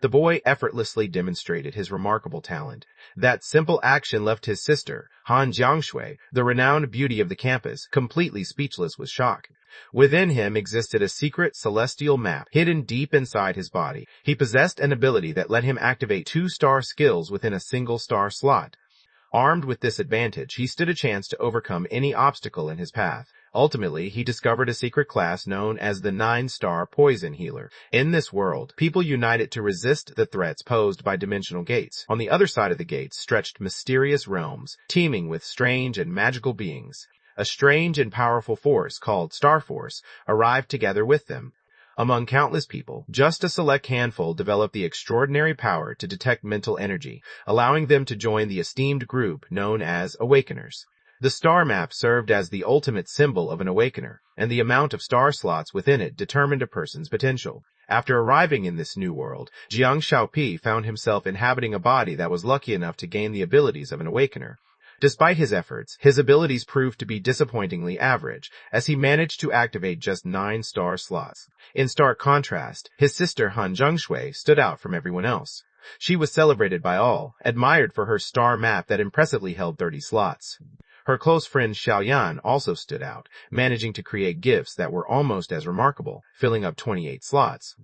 The boy effortlessly demonstrated his remarkable talent. That simple action left his sister, Han Jiangshui, the renowned beauty of the campus, completely speechless with shock. Within him existed a secret celestial map hidden deep inside his body. He possessed an ability that let him activate 2-star skills within a single star slot. Armed with this advantage, he stood a chance to overcome any obstacle in his path. Ultimately, he discovered a secret class known as the 9-star poison healer. In this world, people united to resist the threats posed by dimensional gates. On the other side of the gates stretched mysterious realms, teeming with strange and magical beings. A strange and powerful force called Star Force arrived together with them. Among countless people, just a select handful developed the extraordinary power to detect mental energy, allowing them to join the esteemed group known as Awakeners. The star map served as the ultimate symbol of an awakener, and the amount of star slots within it determined a person's potential. After arriving in this new world, Jiang Xiaopi found himself inhabiting a body that was lucky enough to gain the abilities of an awakener. Despite his efforts, his abilities proved to be disappointingly average, as he managed to activate just 9 star slots. In stark contrast, his sister Han Jiangshui stood out from everyone else. She was celebrated by all, admired for her star map that impressively held 30 slots. Her close friend Xiaoyan also stood out, managing to create gifts that were almost as remarkable, filling up 28 slots.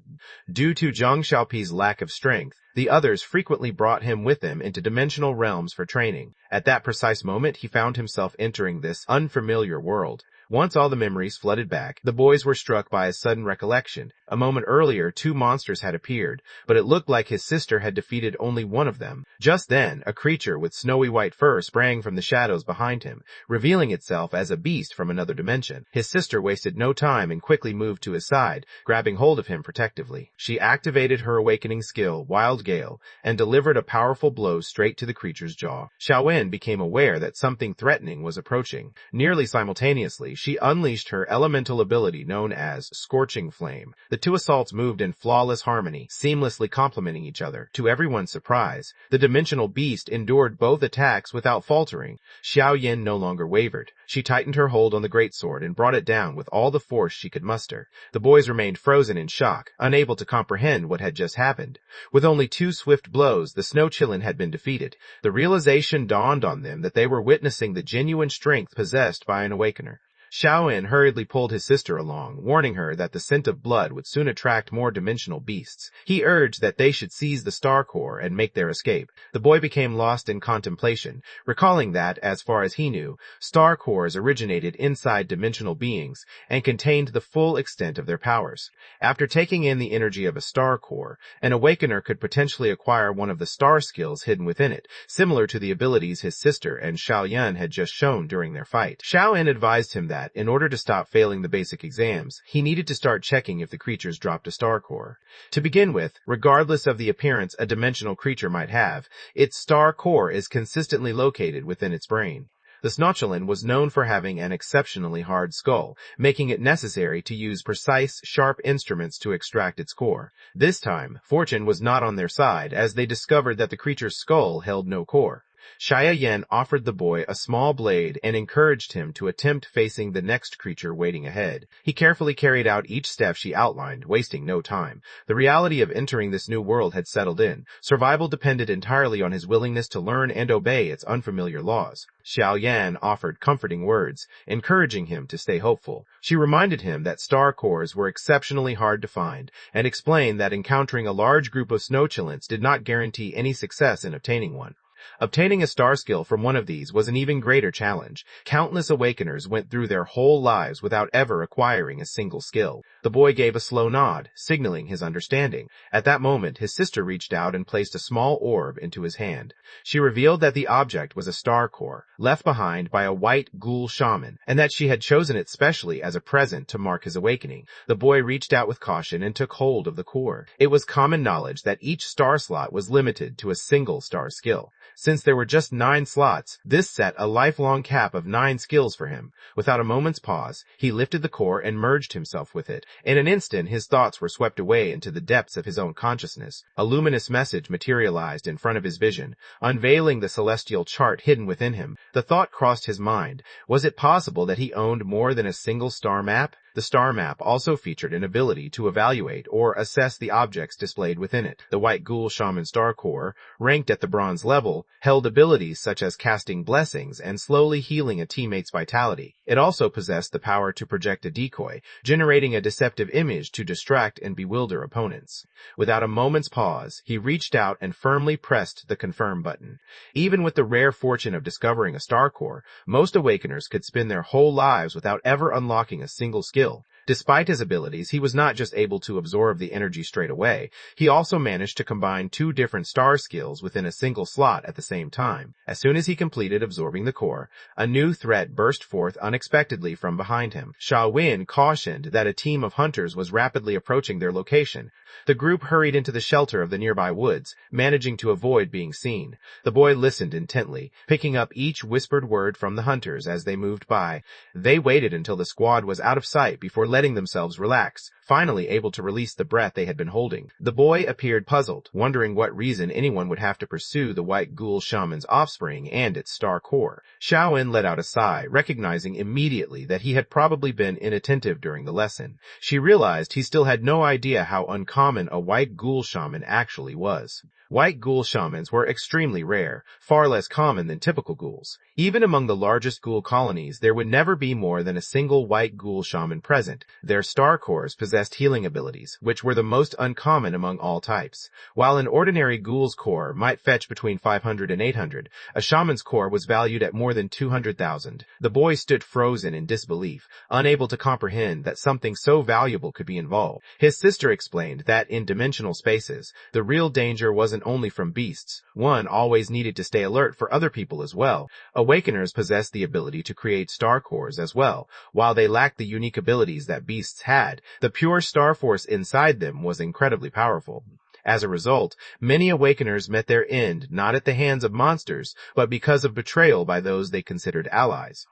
Due to Zhang Xiaopi's lack of strength, the others frequently brought him with them into dimensional realms for training. At that precise moment, he found himself entering this unfamiliar world. Once all the memories flooded back, the boys were struck by a sudden recollection. A moment earlier, 2 monsters had appeared, but it looked like his sister had defeated only one of them. Just then, a creature with snowy white fur sprang from the shadows behind him, revealing itself as a beast from another dimension. His sister wasted no time and quickly moved to his side, grabbing hold of him protectively. She activated her awakening skill, Wild Gale, and delivered a powerful blow straight to the creature's jaw. Xiaowen became aware that something threatening was approaching. Nearly simultaneously, she unleashed her elemental ability known as Scorching Flame. The 2 assaults moved in flawless harmony, seamlessly complementing each other. To everyone's surprise, the dimensional beast endured both attacks without faltering. Xiao Yin no longer wavered. She tightened her hold on the greatsword and brought it down with all the force she could muster. The boys remained frozen in shock, unable to comprehend what had just happened. With only 2 swift blows, the Snow Chillin had been defeated. The realization dawned on them that they were witnessing the genuine strength possessed by an awakener. Xiaoyan hurriedly pulled his sister along, warning her that the scent of blood would soon attract more dimensional beasts. He urged that they should seize the star core and make their escape. The boy became lost in contemplation, recalling that, as far as he knew, star cores originated inside dimensional beings and contained the full extent of their powers. After taking in the energy of a star core, an awakener could potentially acquire one of the star skills hidden within it, similar to the abilities his sister and Xiaoyan had just shown during their fight. Xiaoyan advised him that, in order to stop failing the basic exams, he needed to start checking if the creatures dropped a star core. To begin with, regardless of the appearance a dimensional creature might have, its star core is consistently located within its brain. The Snotchelin was known for having an exceptionally hard skull, making it necessary to use precise, sharp instruments to extract its core. This time, fortune was not on their side, as they discovered that the creature's skull held no core. Xia Yan offered the boy a small blade and encouraged him to attempt facing the next creature waiting ahead. He carefully carried out each step she outlined, wasting no time. The reality of entering this new world had settled in. Survival depended entirely on his willingness to learn and obey its unfamiliar laws. Xiao Yan offered comforting words, encouraging him to stay hopeful. She reminded him that star cores were exceptionally hard to find, and explained that encountering a large group of snow chillants did not guarantee any success in obtaining one. Obtaining a star skill from one of these was an even greater challenge. Countless awakeners went through their whole lives without ever acquiring a single skill. The boy gave a slow nod, signaling his understanding. At that moment, his sister reached out and placed a small orb into his hand. She revealed that the object was a star core, left behind by a white ghoul shaman, and that she had chosen it specially as a present to mark his awakening. The boy reached out with caution and took hold of the core. It was common knowledge that each star slot was limited to a single star skill. Since there were just 9 slots, this set a lifelong cap of 9 skills for him. Without a moment's pause, he lifted the core and merged himself with it. In an instant, his thoughts were swept away into the depths of his own consciousness. A luminous message materialized in front of his vision, unveiling the celestial chart hidden within him. The thought crossed his mind. Was it possible that he owned more than a single star map? The star map also featured an ability to evaluate or assess the objects displayed within it. The White Ghoul Shaman Star Core, ranked at the bronze level, held abilities such as casting blessings and slowly healing a teammate's vitality. It also possessed the power to project a decoy, generating a deceptive image to distract and bewilder opponents. Without a moment's pause, he reached out and firmly pressed the confirm button. Even with the rare fortune of discovering a star core, most awakeners could spend their whole lives without ever unlocking a single skill. Despite his abilities, he was not just able to absorb the energy straight away, he also managed to combine two different star skills within a single slot at the same time. As soon as he completed absorbing the core, a new threat burst forth unexpectedly from behind him. Xiaowin cautioned that a team of hunters was rapidly approaching their location. The group hurried into the shelter of the nearby woods, managing to avoid being seen. The boy listened intently, picking up each whispered word from the hunters as they moved by. They waited until the squad was out of sight before letting themselves relax, finally able to release the breath they had been holding. The boy appeared puzzled, wondering what reason anyone would have to pursue the White Ghoul Shaman's offspring and its star core. Xiaowen let out a sigh, recognizing immediately that he had probably been inattentive during the lesson. She realized he still had no idea how uncommon a White Ghoul Shaman actually was. White Ghoul Shamans were extremely rare, far less common than typical ghouls. Even among the largest ghoul colonies, there would never be more than a single White Ghoul Shaman present. Their star cores possessed healing abilities, which were the most uncommon among all types. While an ordinary ghoul's core might fetch between 500 and 800, a shaman's core was valued at more than 200,000. The boy stood frozen in disbelief, unable to comprehend that something so valuable could be involved. His sister explained that in dimensional spaces, the real danger wasn't only from beasts. One always needed to stay alert for other people as well. Awakeners possessed the ability to create star cores as well. While they lacked the unique abilities that beasts had, the pure star force inside them was incredibly powerful. As a result, many awakeners met their end not at the hands of monsters, but because of betrayal by those they considered allies.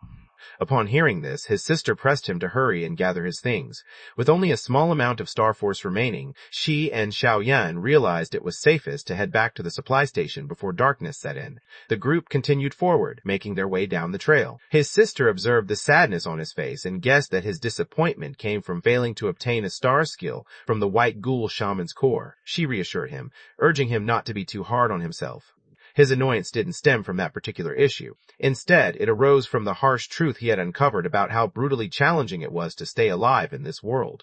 Upon hearing this, his sister pressed him to hurry and gather his things. With only a small amount of star force remaining, she and Xiaoyan realized it was safest to head back to the supply station before darkness set in. The group continued forward, making their way down the trail. His sister observed the sadness on his face and guessed that his disappointment came from failing to obtain a star skill from the White Ghoul Shaman's core. She reassured him, urging him not to be too hard on himself. His annoyance didn't stem from that particular issue. Instead, it arose from the harsh truth he had uncovered about how brutally challenging it was to stay alive in this world.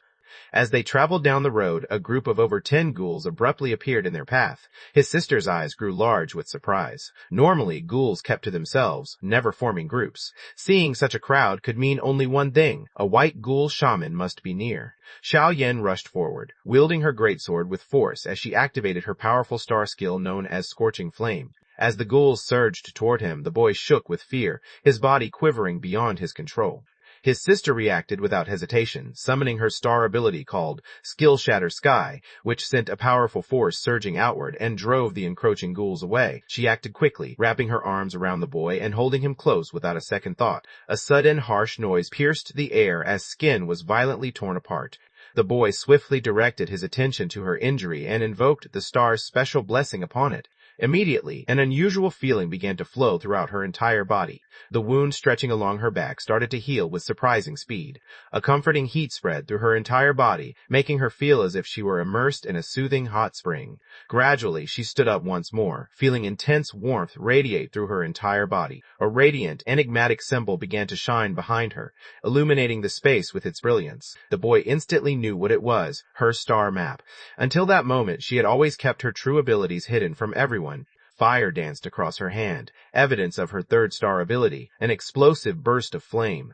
As they traveled down the road, a group of over 10 ghouls abruptly appeared in their path. His sister's eyes grew large with surprise. Normally, ghouls kept to themselves, never forming groups. Seeing such a crowd could mean only one thing: a White Ghoul Shaman must be near. Xiao Yen rushed forward, wielding her greatsword with force as she activated her powerful star skill known as Scorching Flame. As the ghouls surged toward him, the boy shook with fear, his body quivering beyond his control. His sister reacted without hesitation, summoning her star ability called Skill Shatter Sky, which sent a powerful force surging outward and drove the encroaching ghouls away. She acted quickly, wrapping her arms around the boy and holding him close without a second thought. A sudden harsh noise pierced the air as skin was violently torn apart. The boy swiftly directed his attention to her injury and invoked the star's special blessing upon it. Immediately, an unusual feeling began to flow throughout her entire body. The wound stretching along her back started to heal with surprising speed. A comforting heat spread through her entire body, making her feel as if she were immersed in a soothing hot spring. Gradually, she stood up once more, feeling intense warmth radiate through her entire body. A radiant, enigmatic symbol began to shine behind her, illuminating the space with its brilliance. The boy instantly knew what it was: her star map. Until that moment, she had always kept her true abilities hidden from everyone. Fire danced across her hand, evidence of her third star ability, an explosive burst of flame.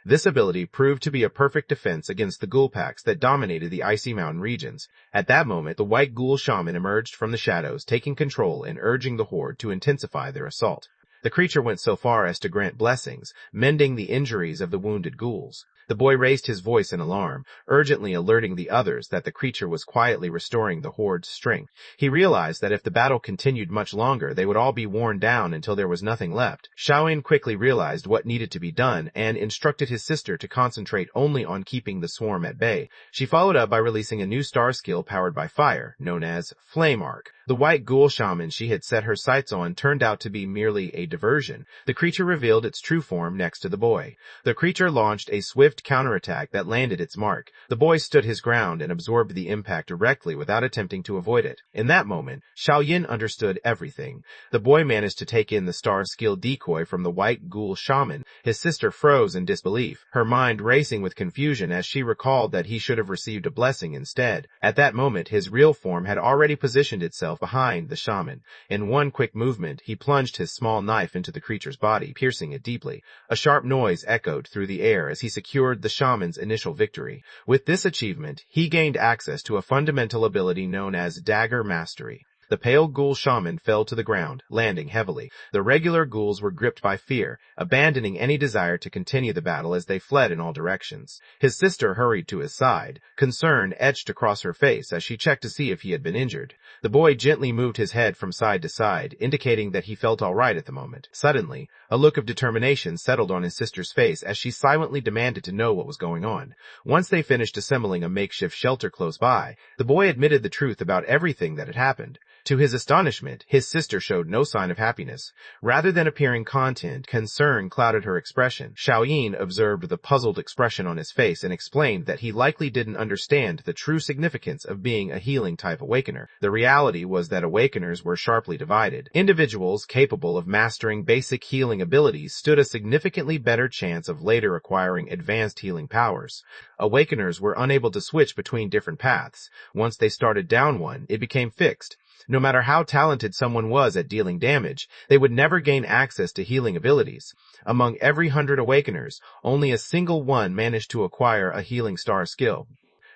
This ability proved to be a perfect defense against the ghoul packs that dominated the icy mountain regions. At that moment, the White Ghoul Shaman emerged from the shadows, taking control and urging the horde to intensify their assault. The creature went so far as to grant blessings, mending the injuries of the wounded ghouls. The boy raised his voice in alarm, urgently alerting the others that the creature was quietly restoring the horde's strength. He realized that if the battle continued much longer, they would all be worn down until there was nothing left. Xiaoyin quickly realized what needed to be done and instructed his sister to concentrate only on keeping the swarm at bay. She followed up by releasing a new star skill powered by fire, known as Flame Arc. The White Ghoul Shaman she had set her sights on turned out to be merely a diversion. The creature revealed its true form next to the boy. The creature launched a swift swift counterattack that landed its mark. The boy stood his ground and absorbed the impact directly without attempting to avoid it. In that moment, Xiao Yin understood everything. The boy managed to take in the star skill decoy from the white ghoul shaman. His sister froze in disbelief, her mind racing with confusion as she recalled that he should have received a blessing instead. At that moment, his real form had already positioned itself behind the shaman. In one quick movement, he plunged his small knife into the creature's body, piercing it deeply. A sharp noise echoed through the air as he secured the shaman's initial victory. With this achievement, he gained access to a fundamental ability known as dagger mastery. The pale ghoul shaman fell to the ground, landing heavily. The regular ghouls were gripped by fear, abandoning any desire to continue the battle as they fled in all directions. His sister hurried to his side, concern etched across her face as she checked to see if he had been injured. The boy gently moved his head from side to side, indicating that he felt all right at the moment. Suddenly, a look of determination settled on his sister's face as she silently demanded to know what was going on. Once they finished assembling a makeshift shelter close by, the boy admitted the truth about everything that had happened. To his astonishment, his sister showed no sign of happiness. Rather than appearing content, concern clouded her expression. Xiao Yin observed the puzzled expression on his face and explained that he likely didn't understand the true significance of being a healing-type awakener. The reality was that awakeners were sharply divided. Individuals capable of mastering basic healing abilities stood a significantly better chance of later acquiring advanced healing powers. Awakeners were unable to switch between different paths. Once they started down one, it became fixed. No matter how talented someone was at dealing damage, they would never gain access to healing abilities. Among every 100 awakeners, only a single one managed to acquire a healing star skill.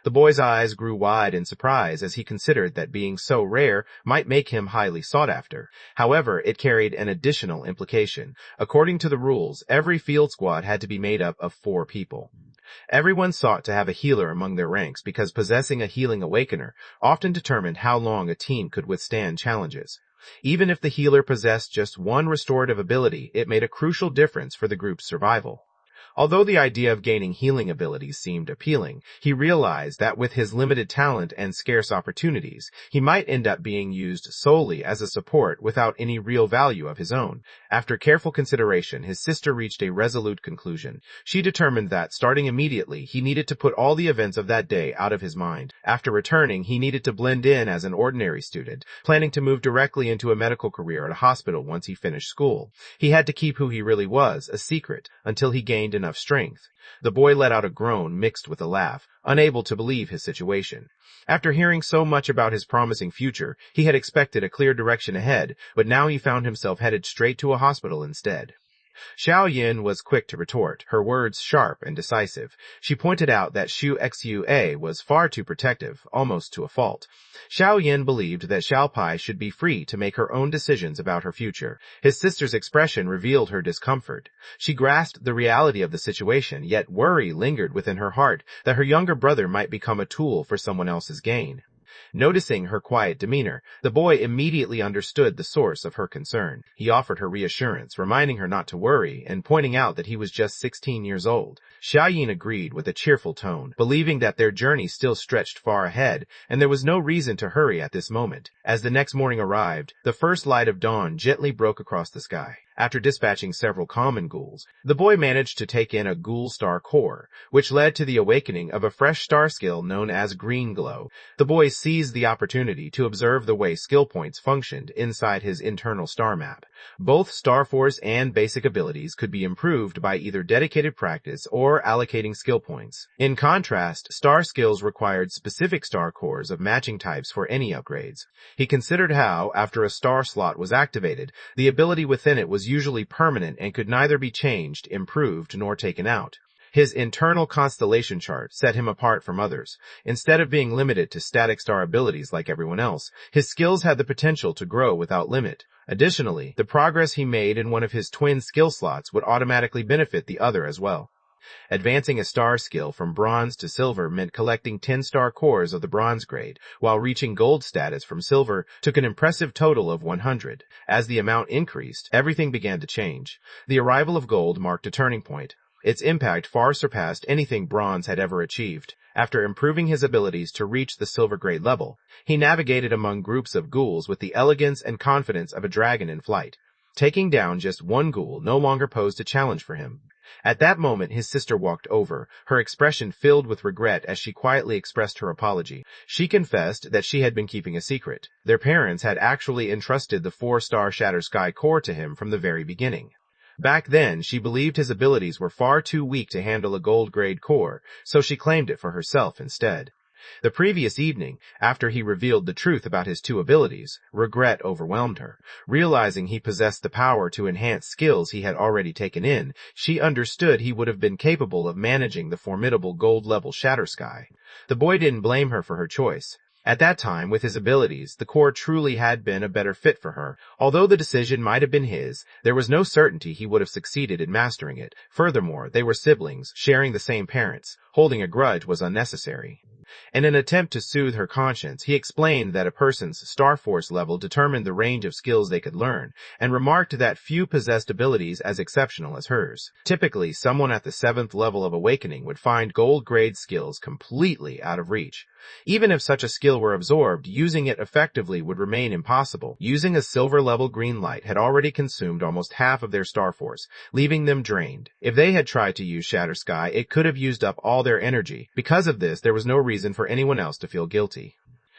The boy's eyes grew wide in surprise as he considered that being so rare might make him highly sought after. However, it carried an additional implication. According to the rules, every field squad had to be made up of 4 people. Everyone sought to have a healer among their ranks because possessing a healing awakener often determined how long a team could withstand challenges. Even if the healer possessed just one restorative ability, it made a crucial difference for the group's survival. Although the idea of gaining healing abilities seemed appealing, he realized that with his limited talent and scarce opportunities, he might end up being used solely as a support without any real value of his own. After careful consideration, his sister reached a resolute conclusion. She determined that, starting immediately, he needed to put all the events of that day out of his mind. After returning, he needed to blend in as an ordinary student, planning to move directly into a medical career at a hospital once he finished school. He had to keep who he really was a secret until he gained enough strength. The boy let out a groan mixed with a laugh, unable to believe his situation. After hearing so much about his promising future, he had expected a clear direction ahead, but now he found himself headed straight to a hospital instead. Xiao Yin was quick to retort, her words sharp and decisive. She pointed out that Xu Xua was far too protective, almost to a fault. Xiao Yin believed that Xiao Pai should be free to make her own decisions about her future. His sister's expression revealed her discomfort. She grasped the reality of the situation, yet worry lingered within her heart that her younger brother might become a tool for someone else's gain. Noticing her quiet demeanor, the boy immediately understood the source of her concern. He offered her reassurance, reminding her not to worry and pointing out that he was just 16 years old. Xiao Yin agreed with a cheerful tone, believing that their journey still stretched far ahead and there was no reason to hurry at this moment. As the next morning arrived, the first light of dawn gently broke across the sky. After dispatching several common ghouls, the boy managed to take in a ghoul star core, which led to the awakening of a fresh star skill known as Green Glow. The boy seized the opportunity to observe the way skill points functioned inside his internal star map. Both Star Force and basic abilities could be improved by either dedicated practice or allocating skill points. In contrast, star skills required specific star cores of matching types for any upgrades. He considered how, after a star slot was activated, the ability within it was usually permanent and could neither be changed, improved, nor taken out. His internal constellation chart set him apart from others. Instead of being limited to static star abilities like everyone else, his skills had the potential to grow without limit. Additionally, the progress he made in one of his twin skill slots would automatically benefit the other as well. Advancing a star skill from bronze to silver meant collecting 10 star cores of the bronze grade, while reaching gold status from silver took an impressive total of 100. As the amount increased, everything began to change. The arrival of gold marked a turning point. Its impact far surpassed anything bronze had ever achieved. After improving his abilities to reach the silver grade level, he navigated among groups of ghouls with the elegance and confidence of a dragon in flight. Taking down just one ghoul no longer posed a challenge for him. At that moment his sister walked over, her expression filled with regret as she quietly expressed her apology. She confessed that she had been keeping a secret. Their parents had actually entrusted the 4-star Shatter Sky core to him from the very beginning. Back then, she believed his abilities were far too weak to handle a gold-grade core, so she claimed it for herself instead. The previous evening, after he revealed the truth about his two abilities, regret overwhelmed her. Realizing he possessed the power to enhance skills he had already taken in, she understood he would have been capable of managing the formidable gold-level Shatter Sky. The boy didn't blame her for her choice. At that time, with his abilities, the core truly had been a better fit for her. Although the decision might have been his, there was no certainty he would have succeeded in mastering it. Furthermore, they were siblings, sharing the same parents. Holding a grudge was unnecessary. In an attempt to soothe her conscience, he explained that a person's Star Force level determined the range of skills they could learn, and remarked that few possessed abilities as exceptional as hers. Typically, someone at the 7th level of awakening would find gold-grade skills completely out of reach. Even if such a skill were absorbed, using it effectively would remain impossible. Using a silver-level green light had already consumed almost half of their Star Force, leaving them drained. If they had tried to use Shatter Sky, it could have used up all their energy. Because of this, there was no reason for anyone else to feel guilty.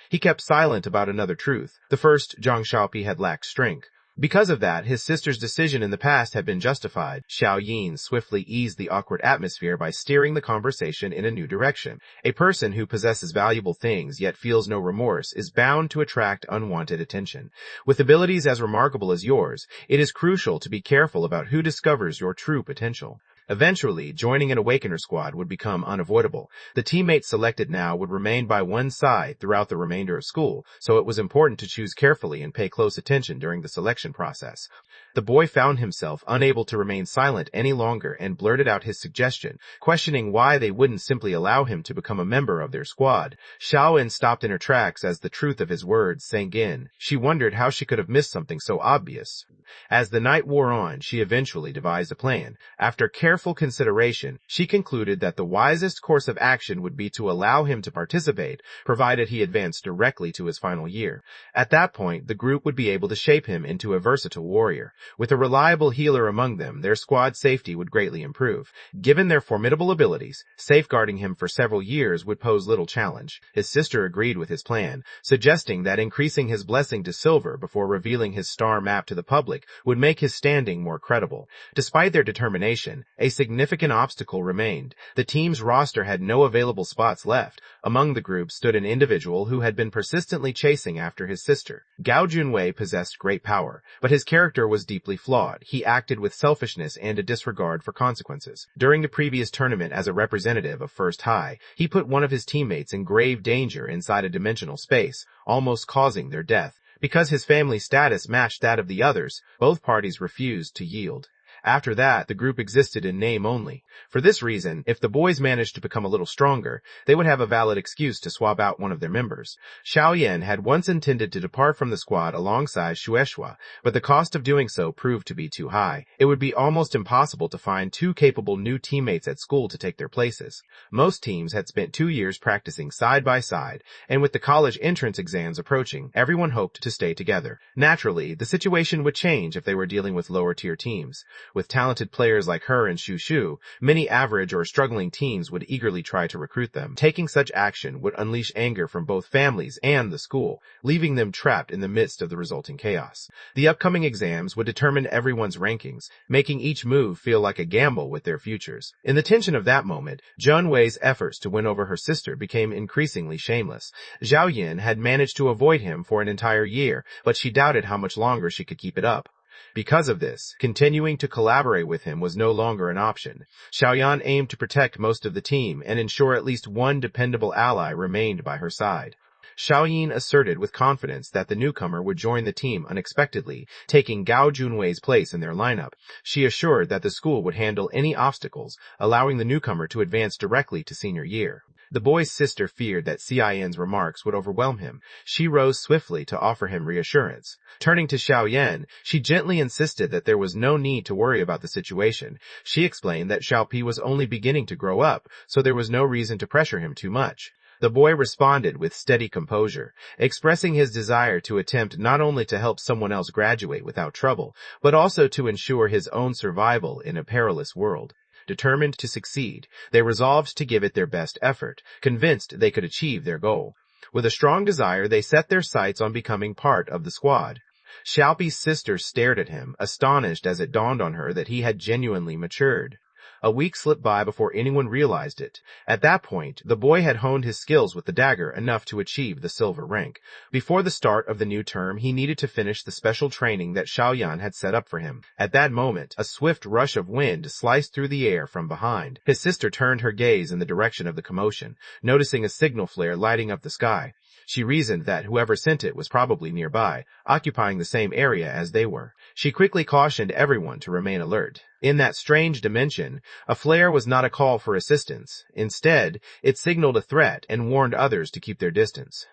He kept silent about another truth. The first, Zhang Xiaopi, had lacked strength. Because of that, his sister's decision in the past had been justified. Xiao Yin swiftly eased the awkward atmosphere by steering the conversation in a new direction. A person who possesses valuable things yet feels no remorse is bound to attract unwanted attention. With abilities as remarkable as yours, it is crucial to be careful about who discovers your true potential. Eventually, joining an Awakener squad would become unavoidable. The teammates selected now would remain by one side throughout the remainder of school, so it was important to choose carefully and pay close attention during the selection process. The boy found himself unable to remain silent any longer and blurted out his suggestion, questioning why they wouldn't simply allow him to become a member of their squad. Xiaoyan stopped in her tracks as the truth of his words sank in. She wondered how she could have missed something so obvious. As the night wore on, she eventually devised a plan. After careful consideration, she concluded that the wisest course of action would be to allow him to participate, provided he advanced directly to his final year. At that point, the group would be able to shape him into a versatile warrior. With a reliable healer among them, their squad safety would greatly improve. Given their formidable abilities, safeguarding him for several years would pose little challenge. His sister agreed with his plan, suggesting that increasing his blessing to silver before revealing his star map to the public would make his standing more credible. Despite their determination, a significant obstacle remained. The team's roster had no available spots left. Among the group stood an individual who had been persistently chasing after his sister. Gao Junwei possessed great power, but his character was deeply flawed. He acted with selfishness and a disregard for consequences. During the previous tournament as a representative of First High, he put one of his teammates in grave danger inside a dimensional space, almost causing their death. Because his family status matched that of the others, both parties refused to yield. After that, the group existed in name only. For this reason, if the boys managed to become a little stronger, they would have a valid excuse to swap out one of their members. Xiao Yan had once intended to depart from the squad alongside Shueshua, but the cost of doing so proved to be too high. It would be almost impossible to find two capable new teammates at school to take their places. Most teams had spent 2 years practicing side by side, and with the college entrance exams approaching, everyone hoped to stay together. Naturally, the situation would change if they were dealing with lower-tier teams. With talented players like her and Shu Shu, many average or struggling teams would eagerly try to recruit them. Taking such action would unleash anger from both families and the school, leaving them trapped in the midst of the resulting chaos. The upcoming exams would determine everyone's rankings, making each move feel like a gamble with their futures. In the tension of that moment, Zheng Wei's efforts to win over her sister became increasingly shameless. Zhao Yin had managed to avoid him for an entire year, but she doubted how much longer she could keep it up. Because of this, continuing to collaborate with him was no longer an option. Xiaoyan aimed to protect most of the team and ensure at least one dependable ally remained by her side. Xiaoyin asserted with confidence that the newcomer would join the team unexpectedly, taking Gao Junwei's place in their lineup. She assured that the school would handle any obstacles, allowing the newcomer to advance directly to senior year. The boy's sister feared that Xiaoyan's remarks would overwhelm him. She rose swiftly to offer him reassurance. Turning to Xiaoyan, she gently insisted that there was no need to worry about the situation. She explained that Xiaopi was only beginning to grow up, so there was no reason to pressure him too much. The boy responded with steady composure, expressing his desire to attempt not only to help someone else graduate without trouble, but also to ensure his own survival in a perilous world. determined to succeed. They resolved to give it their best effort, convinced they could achieve their goal. With a strong desire, they set their sights on becoming part of the squad. Xiaopi's sister stared at him, astonished as it dawned on her that he had genuinely matured. A week slipped by before anyone realized it. At that point, the boy had honed his skills with the dagger enough to achieve the silver rank. Before the start of the new term, he needed to finish the special training that Xiaoyan had set up for him. At that moment, a swift rush of wind sliced through the air from behind. His sister turned her gaze in the direction of the commotion, noticing a signal flare lighting up the sky. She reasoned that whoever sent it was probably nearby, occupying the same area as they were. She quickly cautioned everyone to remain alert. In that strange dimension, a flare was not a call for assistance. Instead, it signaled a threat and warned others to keep their distance.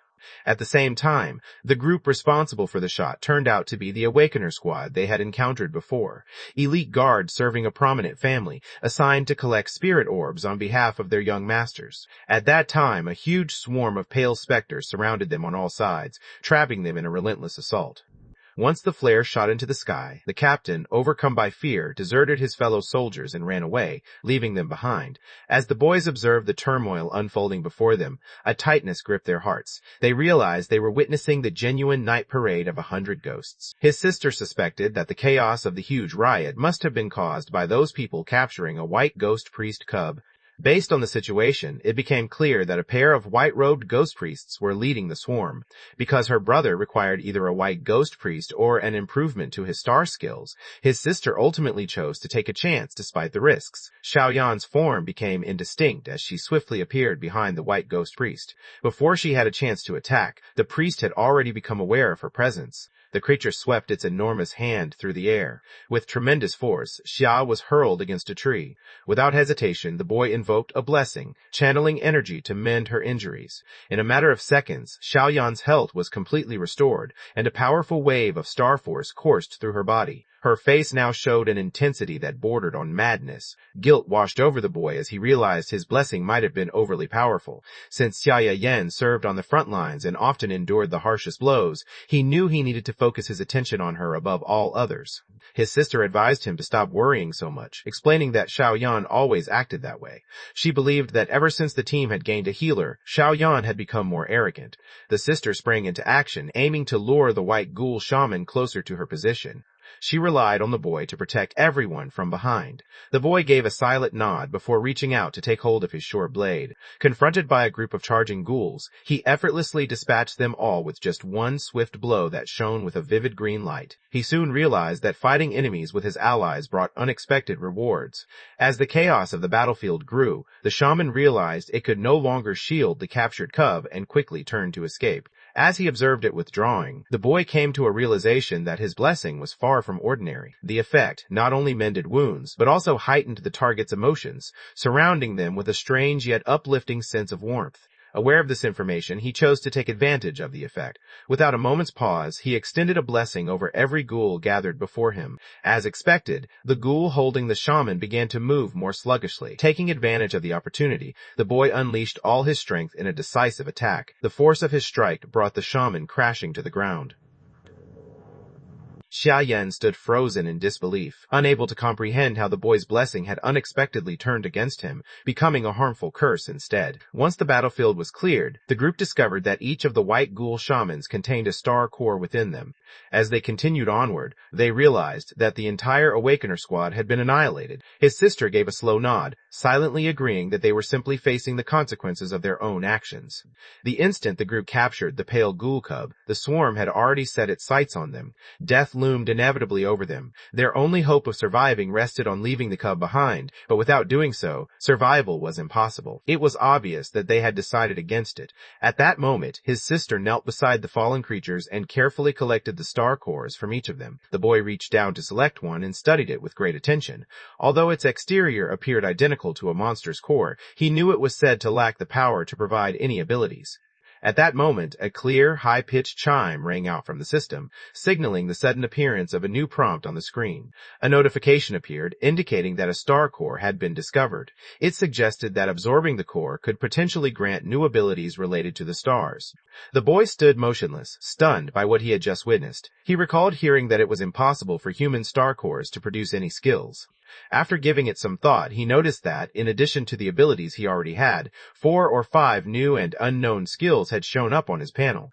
At the same time, the group responsible for the shot turned out to be the Awakener squad they had encountered before, elite guards serving a prominent family, assigned to collect spirit orbs on behalf of their young masters. At that time, a huge swarm of pale specters surrounded them on all sides, trapping them in a relentless assault. Once the flare shot into the sky, the captain, overcome by fear, deserted his fellow soldiers and ran away, leaving them behind. As the boys observed the turmoil unfolding before them, a tightness gripped their hearts. They realized they were witnessing the genuine night parade of 100 ghosts. His sister suspected that the chaos of the huge riot must have been caused by those people capturing a white ghost priest cub. Based on the situation, it became clear that a pair of white-robed ghost priests were leading the swarm. Because her brother required either a white ghost priest or an improvement to his star skills, his sister ultimately chose to take a chance despite the risks. Xiaoyan's form became indistinct as she swiftly appeared behind the white ghost priest. Before she had a chance to attack, the priest had already become aware of her presence. The creature swept its enormous hand through the air. With tremendous force, Xia was hurled against a tree. Without hesitation, the boy invoked a blessing, channeling energy to mend her injuries. In a matter of seconds, Xiaoyan's health was completely restored, and a powerful wave of star force coursed through her body. Her face now showed an intensity that bordered on madness. Guilt washed over the boy as he realized his blessing might have been overly powerful. Since Xia Yan served on the front lines and often endured the harshest blows, he knew he needed to focus his attention on her above all others. His sister advised him to stop worrying so much, explaining that Xiao Yan always acted that way. She believed that ever since the team had gained a healer, Xiao Yan had become more arrogant. The sister sprang into action, aiming to lure the white ghoul shaman closer to her position. She relied on the boy to protect everyone from behind. The boy gave a silent nod before reaching out to take hold of his short blade. Confronted by a group of charging ghouls, he effortlessly dispatched them all with just one swift blow that shone with a vivid green light. He soon realized that fighting enemies with his allies brought unexpected rewards. As the chaos of the battlefield grew, the shaman realized it could no longer shield the captured cub and quickly turned to escape. As he observed it withdrawing, the boy came to a realization that his blessing was far from ordinary. The effect not only mended wounds, but also heightened the target's emotions, surrounding them with a strange yet uplifting sense of warmth. Aware of this information, he chose to take advantage of the effect. Without a moment's pause, he extended a blessing over every ghoul gathered before him. As expected, the ghoul holding the shaman began to move more sluggishly. Taking advantage of the opportunity, the boy unleashed all his strength in a decisive attack. The force of his strike brought the shaman crashing to the ground. Xia Yan stood frozen in disbelief, unable to comprehend how the boy's blessing had unexpectedly turned against him, becoming a harmful curse instead. Once the battlefield was cleared, the group discovered that each of the white ghoul shamans contained a star core within them. As they continued onward, they realized that the entire Awakener squad had been annihilated. His sister gave a slow nod, silently agreeing that they were simply facing the consequences of their own actions. The instant the group captured the pale ghoul cub, the swarm had already set its sights on them. Death loomed inevitably over them. Their only hope of surviving rested on leaving the cub behind, but without doing so, survival was impossible. It was obvious that they had decided against it. At that moment, his sister knelt beside the fallen creatures and carefully collected the star cores from each of them. The boy reached down to select one and studied it with great attention. Although its exterior appeared identical to a monster's core, he knew it was said to lack the power to provide any abilities. At that moment, a clear, high-pitched chime rang out from the system, signaling the sudden appearance of a new prompt on the screen. A notification appeared, indicating that a star core had been discovered. It suggested that absorbing the core could potentially grant new abilities related to the stars. The boy stood motionless, stunned by what he had just witnessed. He recalled hearing that it was impossible for human star cores to produce any skills. After giving it some thought, he noticed that, in addition to the abilities he already had, 4 or 5 new and unknown skills had shown up on his panel.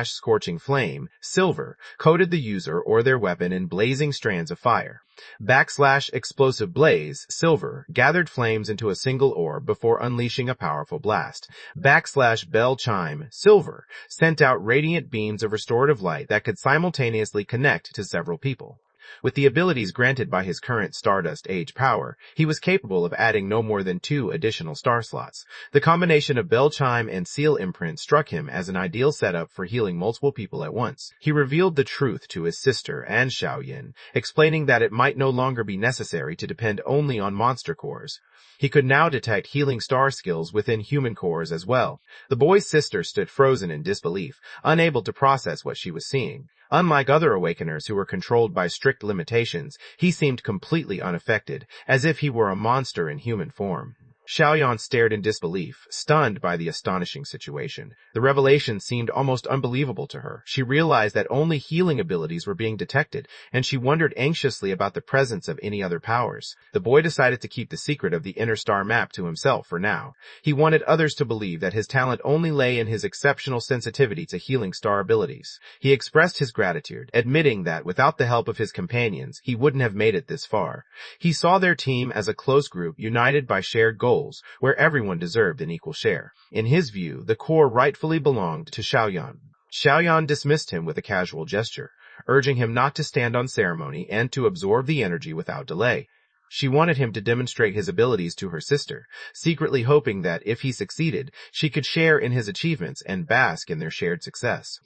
Scorching Flame, Silver, coated the user or their weapon in blazing strands of fire. Explosive Blaze, Silver, gathered flames into a single orb before unleashing a powerful blast. Bell Chime, Silver, sent out radiant beams of restorative light that could simultaneously connect to several people. With the abilities granted by his current Stardust Age power, he was capable of adding no more than 2 additional star slots. The combination of Bell Chime and Seal Imprint struck him as an ideal setup for healing multiple people at once. He revealed the truth to his sister and Xiaoyin, explaining that it might no longer be necessary to depend only on monster cores. He could now detect healing star skills within human cores as well. The boy's sister stood frozen in disbelief, unable to process what she was seeing. Unlike other Awakeners who were controlled by strict limitations, he seemed completely unaffected, as if he were a monster in human form. Xiaoyan stared in disbelief, stunned by the astonishing situation. The revelation seemed almost unbelievable to her. She realized that only healing abilities were being detected, and she wondered anxiously about the presence of any other powers. The boy decided to keep the secret of the inner star map to himself for now. He wanted others to believe that his talent only lay in his exceptional sensitivity to healing star abilities. He expressed his gratitude, admitting that without the help of his companions, he wouldn't have made it this far. He saw their team as a close group united by shared goals, where everyone deserved an equal share. In his view, the core rightfully belonged to Xiaoyan. Xiaoyan dismissed him with a casual gesture, urging him not to stand on ceremony and to absorb the energy without delay. She wanted him to demonstrate his abilities to her sister, secretly hoping that if he succeeded, she could share in his achievements and bask in their shared success.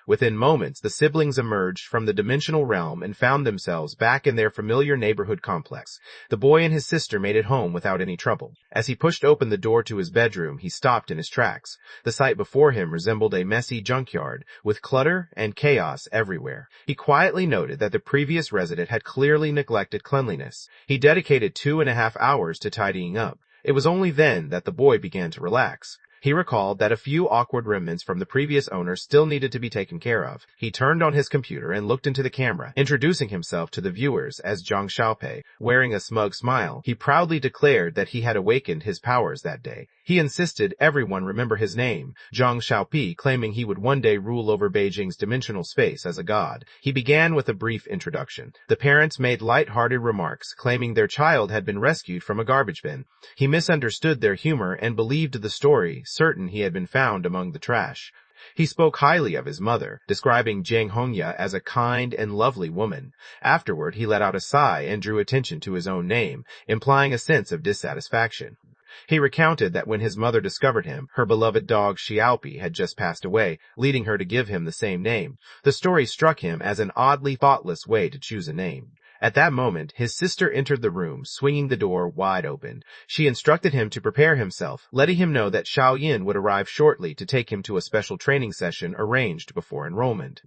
Within moments, the siblings emerged from the dimensional realm and found themselves back in their familiar neighborhood complex. The boy and his sister made it home without any trouble. As he pushed open the door to his bedroom, he stopped in his tracks. The sight before him resembled a messy junkyard, with clutter and chaos everywhere. He quietly noted that the previous resident had clearly neglected cleanliness. He dedicated 2.5 hours to tidying up. It was only then that the boy began to relax. He recalled that a few awkward remnants from the previous owner still needed to be taken care of. He turned on his computer and looked into the camera, introducing himself to the viewers as Zhang Xiaopei. Wearing a smug smile, he proudly declared that he had awakened his powers that day. He insisted everyone remember his name, Zhang Xiaopei, claiming he would one day rule over Beijing's dimensional space as a god. He began with a brief introduction. The parents made light-hearted remarks, claiming their child had been rescued from a garbage bin. He misunderstood their humor and believed the story, certain he had been found among the trash. He spoke highly of his mother, describing Jiang Hongya as a kind and lovely woman. Afterward, he let out a sigh and drew attention to his own name, implying a sense of dissatisfaction. He recounted that when his mother discovered him, her beloved dog Xiaopi had just passed away, leading her to give him the same name. The story struck him as an oddly thoughtless way to choose a name. At that moment, his sister entered the room, swinging the door wide open. She instructed him to prepare himself, letting him know that Xiaoyin would arrive shortly to take him to a special training session arranged before enrollment.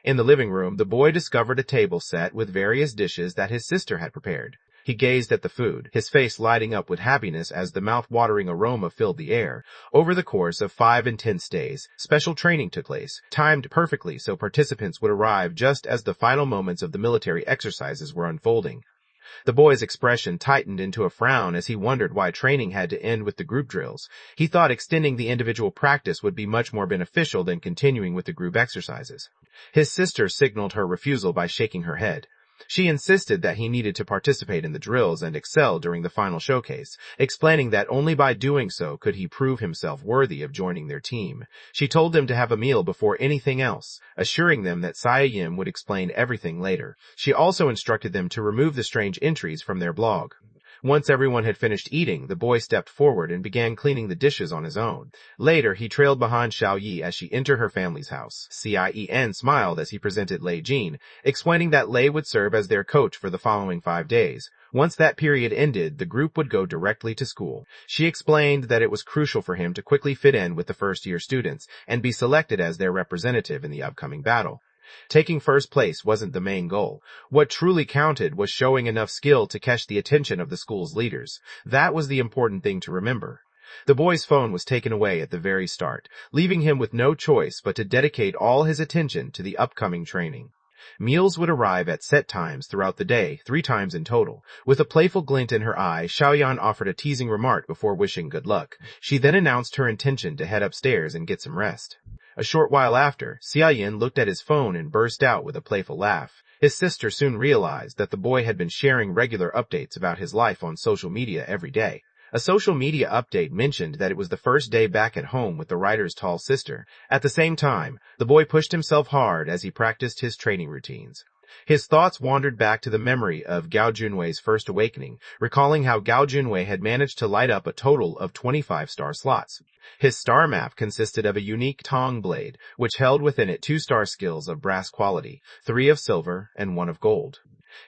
In the living room, the boy discovered a table set with various dishes that his sister had prepared. He gazed at the food, his face lighting up with happiness as the mouth-watering aroma filled the air. Over the course of 5 intense days, special training took place, timed perfectly so participants would arrive just as the final moments of the military exercises were unfolding. The boy's expression tightened into a frown as he wondered why training had to end with the group drills. He thought extending the individual practice would be much more beneficial than continuing with the group exercises. His sister signaled her refusal by shaking her head. She insisted that he needed to participate in the drills and excel during the final showcase, explaining that only by doing so could he prove himself worthy of joining their team. She told them to have a meal before anything else, assuring them that Saya Yim would explain everything later. She also instructed them to remove the strange entries from their blog. Once everyone had finished eating, the boy stepped forward and began cleaning the dishes on his own. Later, he trailed behind Xiao Yi as she entered her family's house. Cien smiled as he presented Lei Jin, explaining that Lei would serve as their coach for the following 5 days. Once that period ended, the group would go directly to school. She explained that it was crucial for him to quickly fit in with the first-year students and be selected as their representative in the upcoming battle. Taking first place wasn't the main goal. What truly counted was showing enough skill to catch the attention of the school's leaders. That was the important thing to remember. The boy's phone was taken away at the very start, leaving him with no choice but to dedicate all his attention to the upcoming training. Meals would arrive at set times throughout the day, 3 times in total. With a playful glint in her eye, Xiaoyan offered a teasing remark before wishing good luck. She then announced her intention to head upstairs and get some rest. A short while after, Xiaoyan looked at his phone and burst out with a playful laugh. His sister soon realized that the boy had been sharing regular updates about his life on social media every day. A social media update mentioned that it was the first day back at home with the writer's tall sister. At the same time, the boy pushed himself hard as he practiced his training routines. His thoughts wandered back to the memory of Gao Junwei's first awakening, recalling how Gao Junwei had managed to light up a total of 25 star slots. His star map consisted of a unique tong blade, which held within it 2 star skills of brass quality, 3 of silver, and 1 of gold.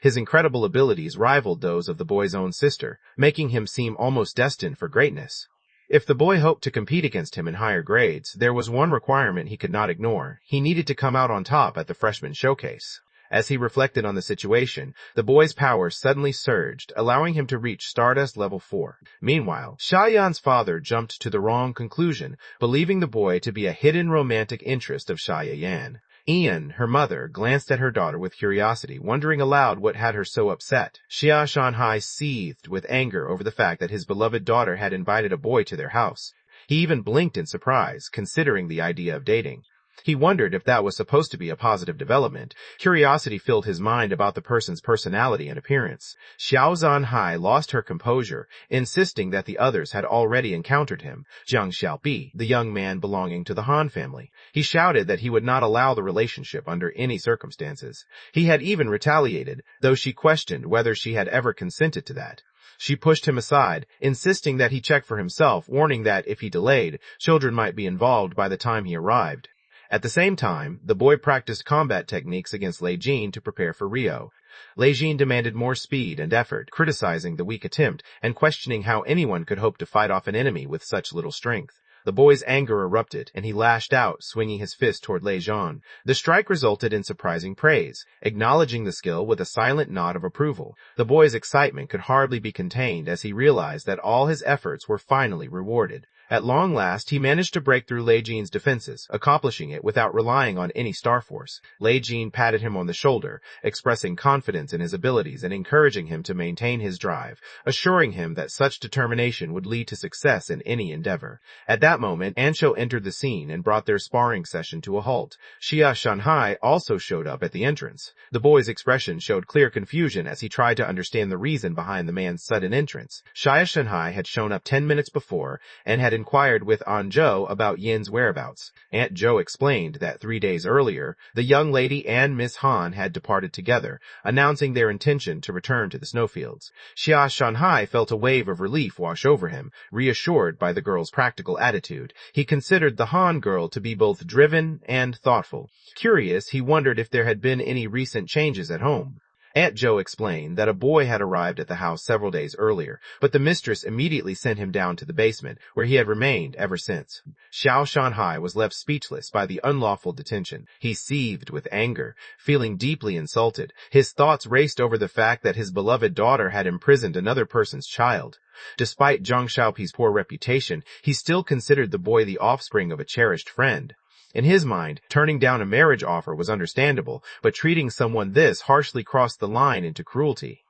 His incredible abilities rivaled those of the boy's own sister, making him seem almost destined for greatness. If the boy hoped to compete against him in higher grades, there was one requirement he could not ignore. He needed to come out on top at the freshman showcase. As he reflected on the situation, the boy's power suddenly surged, allowing him to reach Stardust level 4. Meanwhile, Xiaoyan's father jumped to the wrong conclusion, believing the boy to be a hidden romantic interest of Xiaoyan. Ian, her mother, glanced at her daughter with curiosity, wondering aloud what had her so upset. Xia Shanhai seethed with anger over the fact that his beloved daughter had invited a boy to their house. He even blinked in surprise, considering the idea of dating. He wondered if that was supposed to be a positive development. Curiosity filled his mind about the person's personality and appearance. Xiao Zanhai lost her composure, insisting that the others had already encountered him. Jiang Xiaobi, the young man belonging to the Han family. He shouted that he would not allow the relationship under any circumstances. He had even retaliated, though she questioned whether she had ever consented to that. She pushed him aside, insisting that he check for himself, warning that if he delayed, children might be involved by the time he arrived. At the same time, the boy practiced combat techniques against Lei Jin to prepare for Rio. Lei Jin demanded more speed and effort, criticizing the weak attempt and questioning how anyone could hope to fight off an enemy with such little strength. The boy's anger erupted, and he lashed out, swinging his fist toward Lei Jin. The strike resulted in surprising praise, acknowledging the skill with a silent nod of approval. The boy's excitement could hardly be contained as he realized that all his efforts were finally rewarded. At long last, he managed to break through Lei Jin's defenses, accomplishing it without relying on any star force. Lei Jin patted him on the shoulder, expressing confidence in his abilities and encouraging him to maintain his drive, assuring him that such determination would lead to success in any endeavor. At that moment, Ansho entered the scene and brought their sparring session to a halt. Xia Shanhai also showed up at the entrance. The boy's expression showed clear confusion as he tried to understand the reason behind the man's sudden entrance. Xia Shanhai had shown up 10 minutes before and had inquired with Aunt Zhou about Yin's whereabouts. Aunt Zhou explained that 3 days earlier, the young lady and Miss Han had departed together, announcing their intention to return to the snowfields. Xia Shanhai felt a wave of relief wash over him, reassured by the girl's practical attitude. He considered the Han girl to be both driven and thoughtful. Curious, he wondered if there had been any recent changes at home. Aunt Zhou explained that a boy had arrived at the house several days earlier, but the mistress immediately sent him down to the basement, where he had remained ever since. Xiao Shanhai was left speechless by the unlawful detention. He seethed with anger, feeling deeply insulted. His thoughts raced over the fact that his beloved daughter had imprisoned another person's child. Despite Zhang Xiaopi's poor reputation, he still considered the boy the offspring of a cherished friend. In his mind, turning down a marriage offer was understandable, but treating someone this harshly crossed the line into cruelty.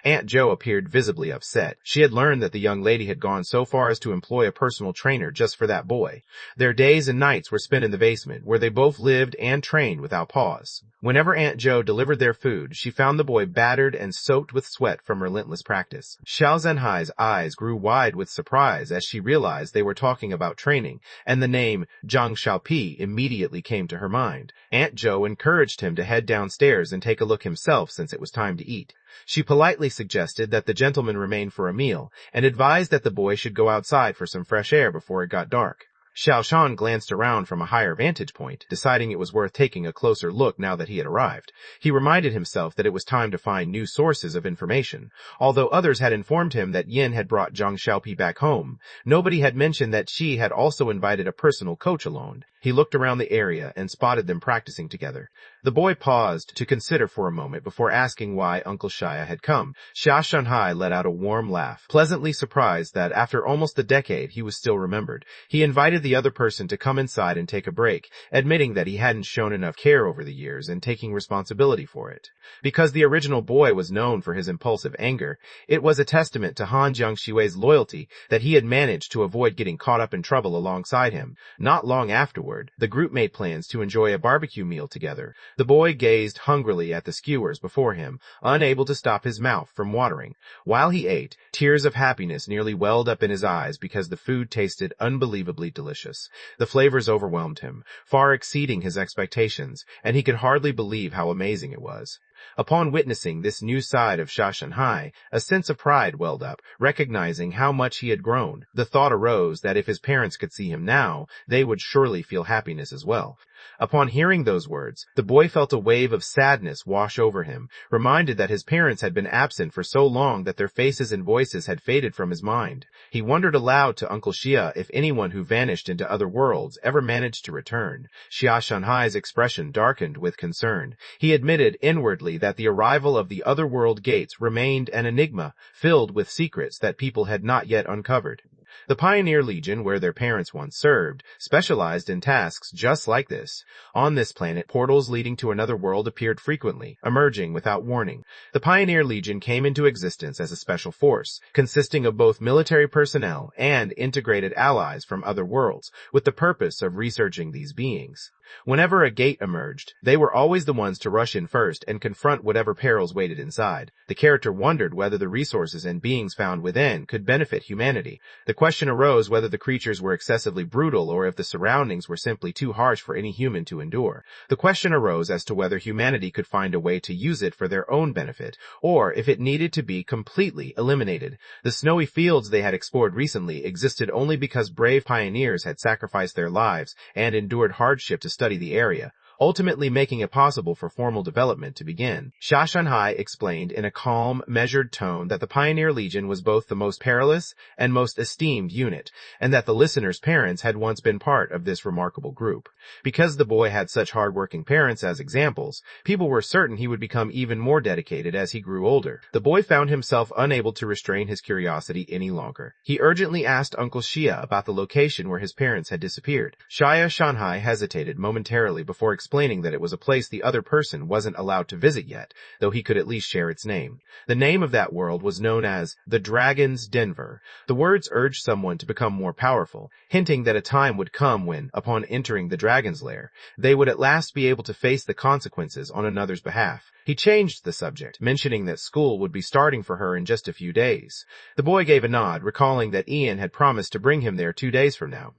Aunt Zhou appeared visibly upset. She had learned that the young lady had gone so far as to employ a personal trainer just for that boy. Their days and nights were spent in the basement, where they both lived and trained without pause. Whenever Aunt Zhou delivered their food, she found the boy battered and soaked with sweat from relentless practice. Xiao Zhenhai's eyes grew wide with surprise as she realized they were talking about training, and the name Zhang Xiaopi immediately came to her mind. Aunt Zhou encouraged him to head downstairs and take a look himself since it was time to eat. She politely suggested that the gentleman remain for a meal, and advised that the boy should go outside for some fresh air before it got dark. Xiao Shan glanced around from a higher vantage point, deciding it was worth taking a closer look now that he had arrived. He reminded himself that it was time to find new sources of information. Although others had informed him that Yin had brought Zhang Xiaopi back home, nobody had mentioned that she had also invited a personal coach along. He looked around the area and spotted them practicing together. The boy paused to consider for a moment before asking why Uncle Shia had come. Xia Shanhai let out a warm laugh, pleasantly surprised that after almost a decade he was still remembered. He invited invited the other person to come inside and take a break, admitting that he hadn't shown enough care over the years and taking responsibility for it. Because the original boy was known for his impulsive anger, it was a testament to Han Jiangshui's loyalty that he had managed to avoid getting caught up in trouble alongside him. Not long afterward, the group made plans to enjoy a barbecue meal together. The boy gazed hungrily at the skewers before him, unable to stop his mouth from watering. While he ate, tears of happiness nearly welled up in his eyes because the food tasted unbelievably delicious. The flavors overwhelmed him, far exceeding his expectations, and he could hardly believe how amazing it was. Upon witnessing this new side of Xia Shanhai, a sense of pride welled up, recognizing how much he had grown. The thought arose that if his parents could see him now, they would surely feel happiness as well. Upon hearing those words, the boy felt a wave of sadness wash over him, reminded that his parents had been absent for so long that their faces and voices had faded from his mind. He wondered aloud to Uncle Xia if anyone who vanished into other worlds ever managed to return. Xia Shanhai's expression darkened with concern. He admitted inwardly that the arrival of the otherworld gates remained an enigma, filled with secrets that people had not yet uncovered. The Pioneer Legion, where their parents once served, specialized in tasks just like this. On this planet, portals leading to another world appeared frequently, emerging without warning. The Pioneer Legion came into existence as a special force, consisting of both military personnel and integrated allies from other worlds, with the purpose of researching these beings. Whenever a gate emerged, they were always the ones to rush in first and confront whatever perils waited inside. The character wondered whether the resources and beings found within could benefit humanity. The question arose whether the creatures were excessively brutal or if the surroundings were simply too harsh for any human to endure. The question arose as to whether humanity could find a way to use it for their own benefit, or if it needed to be completely eliminated. The snowy fields they had explored recently existed only because brave pioneers had sacrificed their lives and endured hardship to study the area, ultimately making it possible for formal development to begin. Xia Shanhai explained in a calm, measured tone that the Pioneer Legion was both the most perilous and most esteemed unit, and that the listener's parents had once been part of this remarkable group. Because the boy had such hard-working parents as examples, people were certain he would become even more dedicated as he grew older. The boy found himself unable to restrain his curiosity any longer. He urgently asked Uncle Xia about the location where his parents had disappeared. Xia Shanhai hesitated momentarily before explaining that it was a place the other person wasn't allowed to visit yet, though he could at least share its name. The name of that world was known as the Dragon's Denver. The words urged someone to become more powerful, hinting that a time would come when, upon entering the dragon's lair, they would at last be able to face the consequences on another's behalf. He changed the subject, mentioning that school would be starting for her in just a few days. The boy gave a nod, recalling that Ian had promised to bring him there 2 days from now.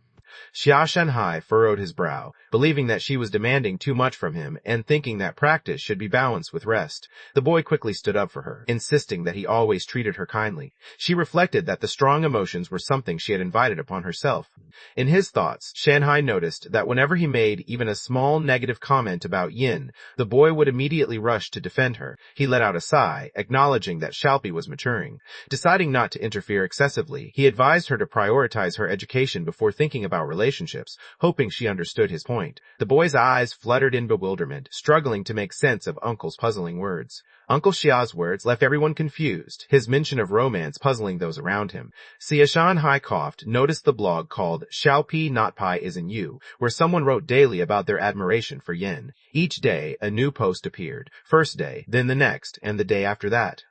Xia Shanhai furrowed his brow, believing that she was demanding too much from him and thinking that practice should be balanced with rest. The boy quickly stood up for her, insisting that he always treated her kindly. She reflected that the strong emotions were something she had invited upon herself. In his thoughts, Shanhai noticed that whenever he made even a small negative comment about Yin, the boy would immediately rush to defend her. He let out a sigh, acknowledging that Shalpi was maturing. Deciding not to interfere excessively, he advised her to prioritize her education before thinking about relationships, hoping she understood his point. The boy's eyes fluttered in bewilderment, struggling to make sense of Uncle's puzzling words. Uncle Xia's words left everyone confused, his mention of romance puzzling those around him. Xia Shanhai coughed, noticed the blog called Xiaopi Not Pi Isn't You, where someone wrote daily about their admiration for Yin. Each day, a new post appeared. First day, then the next, and the day after that.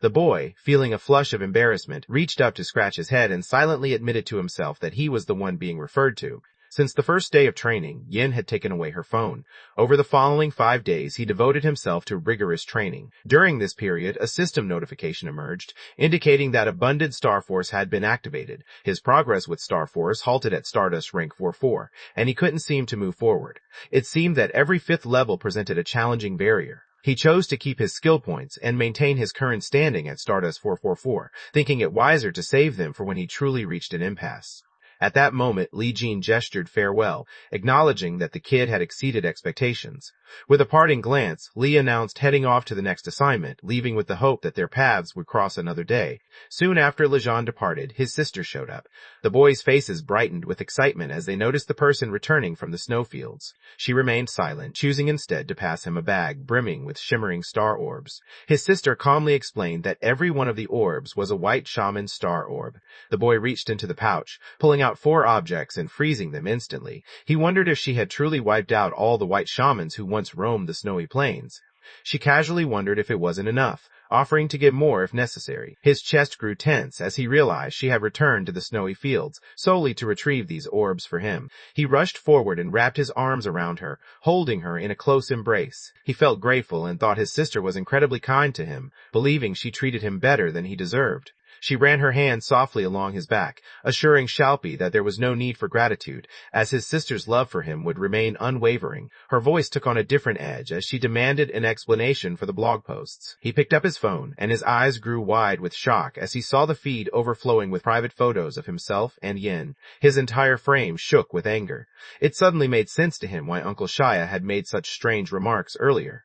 The boy, feeling a flush of embarrassment, reached up to scratch his head and silently admitted to himself that he was the one being referred to. Since the first day of training, Yin had taken away her phone. Over the following 5 days, he devoted himself to rigorous training. During this period, a system notification emerged, indicating that Abundant Star Force had been activated. His progress with Star Force halted at Stardust rank 44, and he couldn't seem to move forward. It seemed that every 5th level presented a challenging barrier. He chose to keep his skill points and maintain his current standing at Stardust 444, thinking it wiser to save them for when he truly reached an impasse. At that moment, Li Jin gestured farewell, acknowledging that the kid had exceeded expectations. With a parting glance, Li announced heading off to the next assignment, leaving with the hope that their paths would cross another day. Soon after Lejean departed, his sister showed up. The boys' faces brightened with excitement as they noticed the person returning from the snowfields. She remained silent, choosing instead to pass him a bag brimming with shimmering star orbs. His sister calmly explained that every one of the orbs was a white shaman star orb. The boy reached into the pouch, pulling out out 4 objects and freezing them instantly. He wondered if she had truly wiped out all the white shamans who once roamed the snowy plains. She casually wondered if it wasn't enough, offering to give more if necessary. His chest grew tense as he realized she had returned to the snowy fields solely to retrieve these orbs for him. He rushed forward and wrapped his arms around her, holding her in a close embrace. He felt grateful and thought his sister was incredibly kind to him, believing she treated him better than he deserved. She ran her hand softly along his back, assuring Xiaopi that there was no need for gratitude, as his sister's love for him would remain unwavering. Her voice took on a different edge as she demanded an explanation for the blog posts. He picked up his phone, and his eyes grew wide with shock as he saw the feed overflowing with private photos of himself and Yin. His entire frame shook with anger. It suddenly made sense to him why Uncle Shia had made such strange remarks earlier.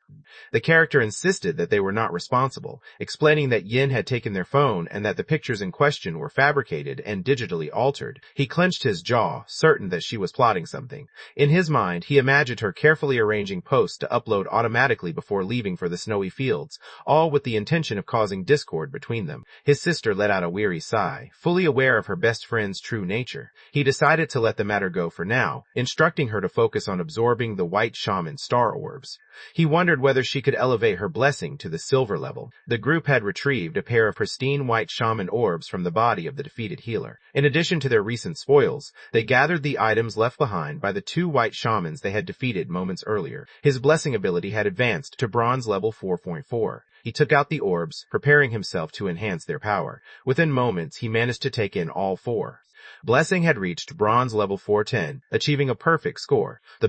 The character insisted that they were not responsible, explaining that Yin had taken their phone and that the pictures in question were fabricated and digitally altered. He clenched his jaw, certain that she was plotting something. In his mind, he imagined her carefully arranging posts to upload automatically before leaving for the snowy fields, all with the intention of causing discord between them. His sister let out a weary sigh, fully aware of her best friend's true nature. He decided to let the matter go for now, instructing her to focus on absorbing the white shaman star orbs. He wondered whether she could elevate her blessing to the silver level. The group had retrieved a pair of pristine white shaman orbs from the body of the defeated healer. In addition to their recent spoils, they gathered the items left behind by the 2 white shamans they had defeated moments earlier. His blessing ability had advanced to bronze level 4.4. He took out the orbs, preparing himself to enhance their power. Within moments, he managed to take in all 4. Blessing had reached bronze level 410, achieving a perfect score. The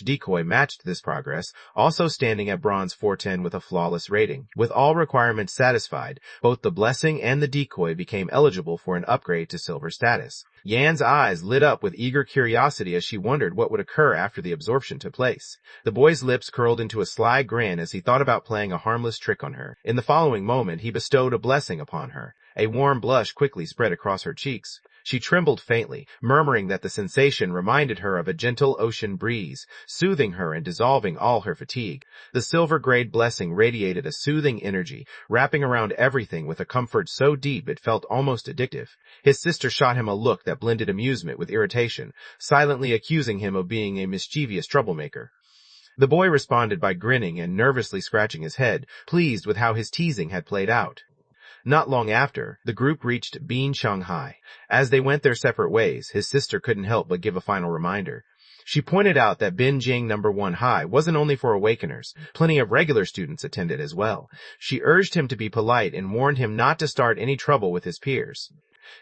/ decoy matched this progress, also standing at bronze 410 with a flawless rating. With all requirements satisfied, both the blessing and the decoy became eligible for an upgrade to silver status. Yan's eyes lit up with eager curiosity as she wondered what would occur after the absorption took place. The boy's lips curled into a sly grin as he thought about playing a harmless trick on her. In the following moment, he bestowed a blessing upon her. A warm blush quickly spread across her cheeks. She trembled faintly, murmuring that the sensation reminded her of a gentle ocean breeze, soothing her and dissolving all her fatigue. The silver-grade blessing radiated a soothing energy, wrapping around everything with a comfort so deep it felt almost addictive. His sister shot him a look that blended amusement with irritation, silently accusing him of being a mischievous troublemaker. The boy responded by grinning and nervously scratching his head, pleased with how his teasing had played out. Not long after, the group reached Bean Shanghai. As they went their separate ways, his sister couldn't help but give a final reminder. She pointed out that Binjing No. 1 High wasn't only for awakeners. Plenty of regular students attended as well. She urged him to be polite and warned him not to start any trouble with his peers.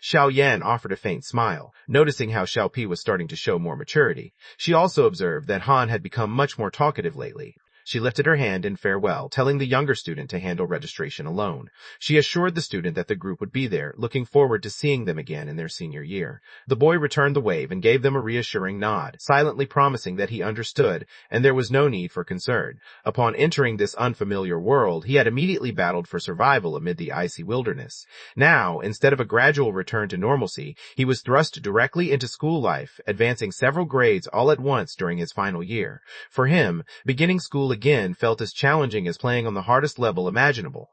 Xiao Yan offered a faint smile, noticing how Xiao Pi was starting to show more maturity. She also observed that Han had become much more talkative lately. She lifted her hand in farewell, telling the younger student to handle registration alone. She assured the student that the group would be there, looking forward to seeing them again in their senior year. The boy returned the wave and gave them a reassuring nod, silently promising that he understood and there was no need for concern. Upon entering this unfamiliar world, he had immediately battled for survival amid the icy wilderness. Now, instead of a gradual return to normalcy, he was thrust directly into school life, advancing several grades all at once during his final year. For him, beginning school again felt as challenging as playing on the hardest level imaginable.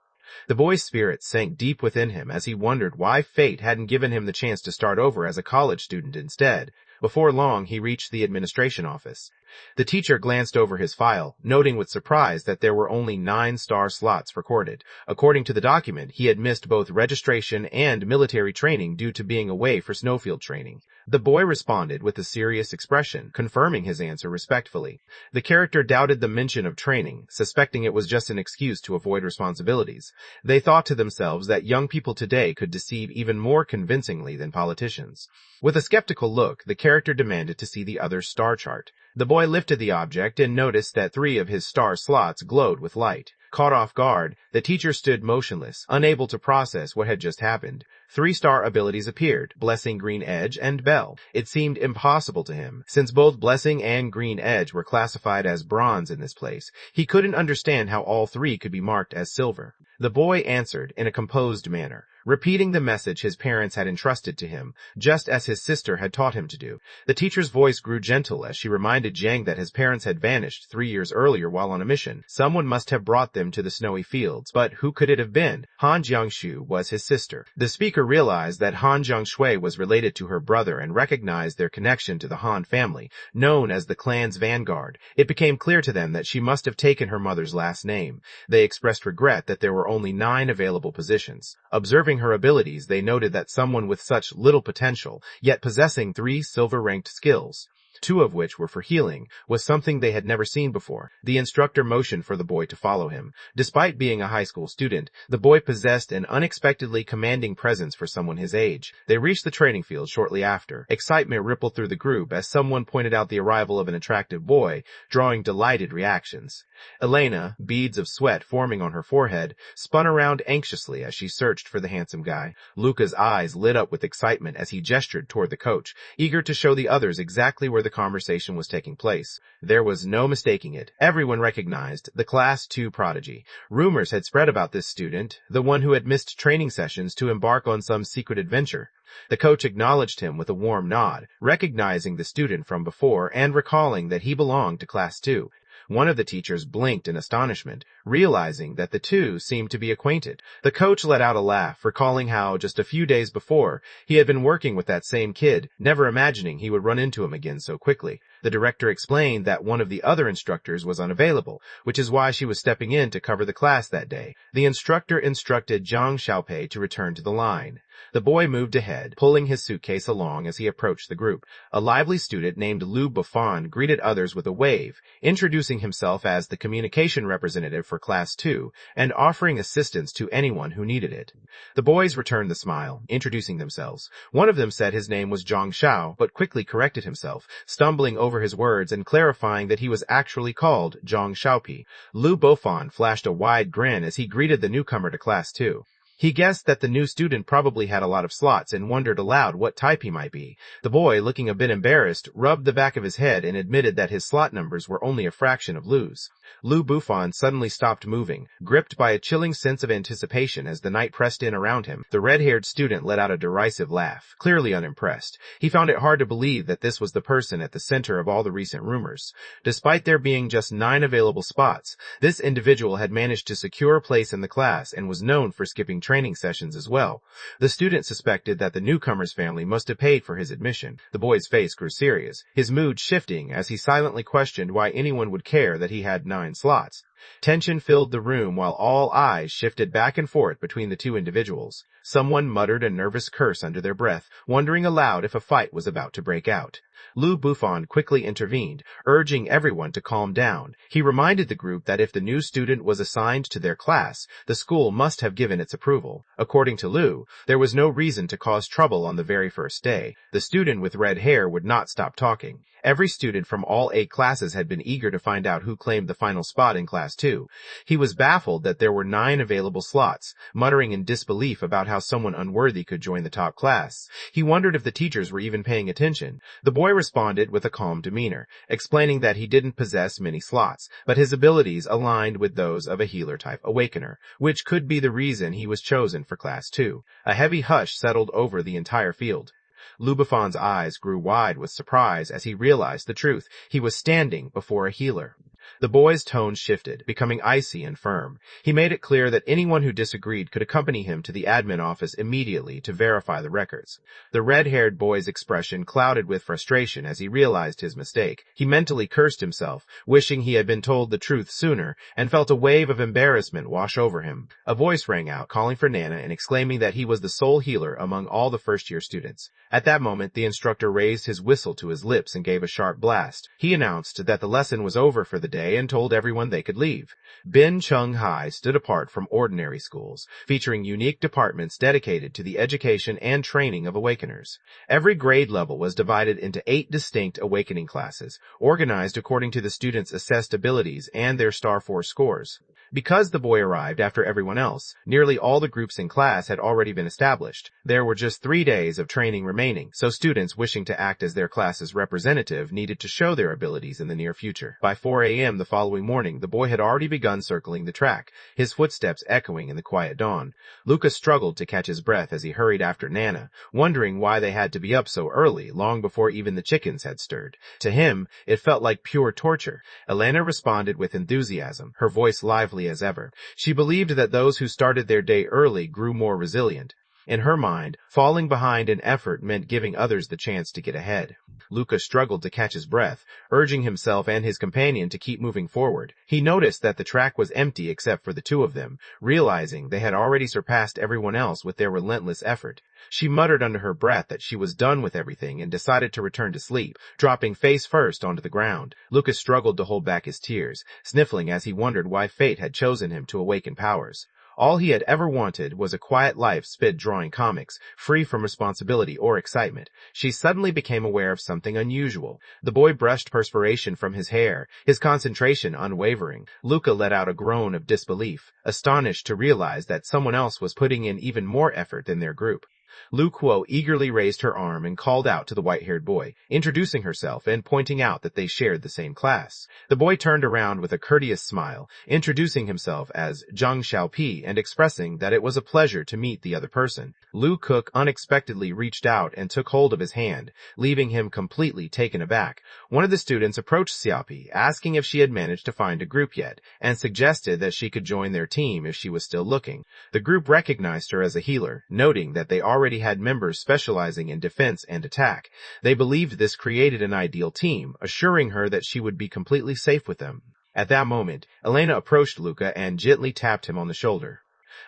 The boy's spirit sank deep within him as he wondered why fate hadn't given him the chance to start over as a college student instead. Before long, he reached the administration office. The teacher glanced over his file, noting with surprise that there were only 9 star slots recorded. According to the document, he had missed both registration and military training due to being away for snowfield training. The boy responded with a serious expression, confirming his answer respectfully. The character doubted the mention of training, suspecting it was just an excuse to avoid responsibilities. They thought to themselves that young people today could deceive even more convincingly than politicians. With a skeptical look, the character demanded to see the other's star chart. The boy lifted the object and noticed that 3 of his star slots glowed with light. Caught off guard, the teacher stood motionless, unable to process what had just happened. 3-star abilities appeared, Blessing, Green Edge, and Bell. It seemed impossible to him, since both Blessing and Green Edge were classified as bronze in this place. He couldn't understand how all 3 could be marked as silver. The boy answered in a composed manner, repeating the message his parents had entrusted to him, just as his sister had taught him to do. The teacher's voice grew gentle as she reminded Jiang that his parents had vanished 3 years earlier while on a mission. Someone must have brought them him to the snowy fields. But who could it have been? Han Jiangshu was his sister. The speaker realized that Han Jiangshui was related to her brother and recognized their connection to the Han family, known as the clan's vanguard. It became clear to them that she must have taken her mother's last name. They expressed regret that there were only 9 available positions. Observing her abilities, they noted that someone with such little potential, yet possessing 3 silver-ranked skills, 2 of which were for healing, was something they had never seen before. The instructor motioned for the boy to follow him. Despite being a high school student, the boy possessed an unexpectedly commanding presence for someone his age. They reached the training field shortly after. Excitement rippled through the group as someone pointed out the arrival of an attractive boy, drawing delighted reactions. Elena, beads of sweat forming on her forehead, spun around anxiously as she searched for the handsome guy. Luca's eyes lit up with excitement as he gestured toward the coach, eager to show the others exactly where the conversation was taking place. There was no mistaking it. Everyone recognized the Class 2 prodigy. Rumors had spread about this student, the one who had missed training sessions to embark on some secret adventure. The coach acknowledged him with a warm nod, recognizing the student from before and recalling that he belonged to Class 2. One of the teachers blinked in astonishment, realizing that the two seemed to be acquainted. The coach let out a laugh, recalling how, just a few days before, he had been working with that same kid, never imagining he would run into him again so quickly. The director explained that one of the other instructors was unavailable, which is why she was stepping in to cover the class that day. The instructor instructed Zhang Xiaopei to return to the line. The boy moved ahead, pulling his suitcase along as he approached the group. A lively student named Lu Buffon greeted others with a wave, introducing himself as the communication representative for Class 2 and offering assistance to anyone who needed it. The boys returned the smile, introducing themselves. One of them said his name was Zhang Xiao, but quickly corrected himself, stumbling over his words and clarifying that he was actually called Zhang Xiaopi. Lu Buffon flashed a wide grin as he greeted the newcomer to Class 2. He guessed that the new student probably had a lot of slots and wondered aloud what type he might be. The boy, looking a bit embarrassed, rubbed the back of his head and admitted that his slot numbers were only a fraction of Lu's. Lu Buffon suddenly stopped moving, gripped by a chilling sense of anticipation as the night pressed in around him. The red-haired student let out a derisive laugh, clearly unimpressed. He found it hard to believe that this was the person at the center of all the recent rumors. Despite there being just 9 available spots, this individual had managed to secure a place in the class and was known for skipping training sessions as well. The student suspected that the newcomer's family must have paid for his admission. The boy's face grew serious, his mood shifting as he silently questioned why anyone would care that he had 9 slots. Tension filled the room while all eyes shifted back and forth between the two individuals. Someone muttered a nervous curse under their breath, wondering aloud if a fight was about to break out. Lu Buffon quickly intervened, urging everyone to calm down. He reminded the group that if the new student was assigned to their class, the school must have given its approval. According to Lu, there was no reason to cause trouble on the very first day. The student with red hair would not stop talking. Every student from all 8 classes had been eager to find out who claimed the final spot in Class 2. He was baffled that there were 9 available slots, muttering in disbelief about how someone unworthy could join the top class. He wondered if the teachers were even paying attention. The boy responded with a calm demeanor, explaining that he didn't possess many slots, but his abilities aligned with those of a healer-type awakener, which could be the reason he was chosen for Class 2. A heavy hush settled over the entire field. Lu Buffon's eyes grew wide with surprise as he realized the truth. He was standing before a healer. The boy's tone shifted, becoming icy and firm. He made it clear that anyone who disagreed could accompany him to the admin office immediately to verify the records. The red-haired boy's expression clouded with frustration as he realized his mistake. He mentally cursed himself, wishing he had been told the truth sooner, and felt a wave of embarrassment wash over him. A voice rang out, calling for Nana and exclaiming that he was the sole healer among all the first-year students. At that moment, the instructor raised his whistle to his lips and gave a sharp blast. He announced that the lesson was over for the day and told everyone they could leave. Bin Chung High stood apart from ordinary schools, featuring unique departments dedicated to the education and training of awakeners. Every grade level was divided into 8 distinct awakening classes, organized according to the students' assessed abilities and their Star Force scores. Because the boy arrived after everyone else, nearly all the groups in class had already been established. There were just 3 days of training remaining, so students wishing to act as their class's representative needed to show their abilities in the near future. By 4 a.m. the following morning, the boy had already begun circling the track, his footsteps echoing in the quiet dawn. Lucas struggled to catch his breath as he hurried after Nana, wondering why they had to be up so early, long before even the chickens had stirred. To him, it felt like pure torture. Elena responded with enthusiasm, her voice lively quietly as ever. She believed that those who started their day early grew more resilient. In her mind, falling behind in effort meant giving others the chance to get ahead. Luca struggled to catch his breath, urging himself and his companion to keep moving forward. He noticed that the track was empty except for the two of them, realizing they had already surpassed everyone else with their relentless effort. She muttered under her breath that she was done with everything and decided to return to sleep, dropping face first onto the ground. Lucas struggled to hold back his tears, sniffling as he wondered why fate had chosen him to awaken powers. All he had ever wanted was a quiet life spent drawing comics, free from responsibility or excitement. She suddenly became aware of something unusual. The boy brushed perspiration from his hair, his concentration unwavering. Luca let out a groan of disbelief, astonished to realize that someone else was putting in even more effort than their group. Lu Kuo eagerly raised her arm and called out to the white-haired boy, introducing herself and pointing out that they shared the same class. The boy turned around with a courteous smile, introducing himself as Zhang Xiaopi and expressing that it was a pleasure to meet the other person. Lu Cook unexpectedly reached out and took hold of his hand, leaving him completely taken aback. One of the students approached Xiaopi, asking if she had managed to find a group yet, and suggested that she could join their team if she was still looking. The group recognized her as a healer, noting that they already had members specializing in defense and attack. They believed this created an ideal team, assuring her that she would be completely safe with them. At that moment, Elena approached Luca and gently tapped him on the shoulder.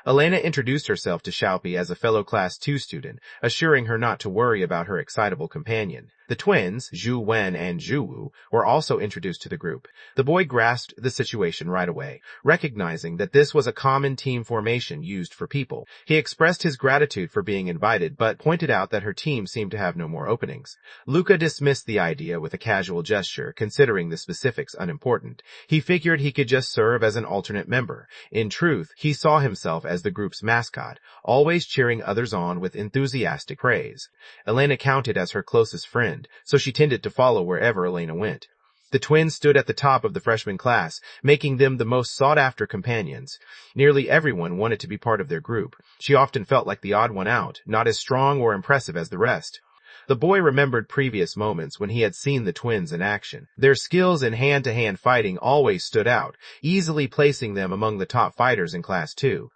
Elena introduced herself to Xiaopi as a fellow Class 2 student, assuring her not to worry about her excitable companion. The twins, Zhu Wen and Zhu Wu, were also introduced to the group. The boy grasped the situation right away, recognizing that this was a common team formation used for people. He expressed his gratitude for being invited, but pointed out that her team seemed to have no more openings. Luca dismissed the idea with a casual gesture, considering the specifics unimportant. He figured he could just serve as an alternate member. In truth, he saw himself as the group's mascot, always cheering others on with enthusiastic praise. Elena counted as her closest friend, so she tended to follow wherever Elena went. The twins stood at the top of the freshman class, making them the most sought-after companions. Nearly everyone wanted to be part of their group. She often felt like the odd one out, not as strong or impressive as the rest. The boy remembered previous moments when he had seen the twins in action. Their skills in hand-to-hand fighting always stood out, easily placing them among the top fighters in Class 2.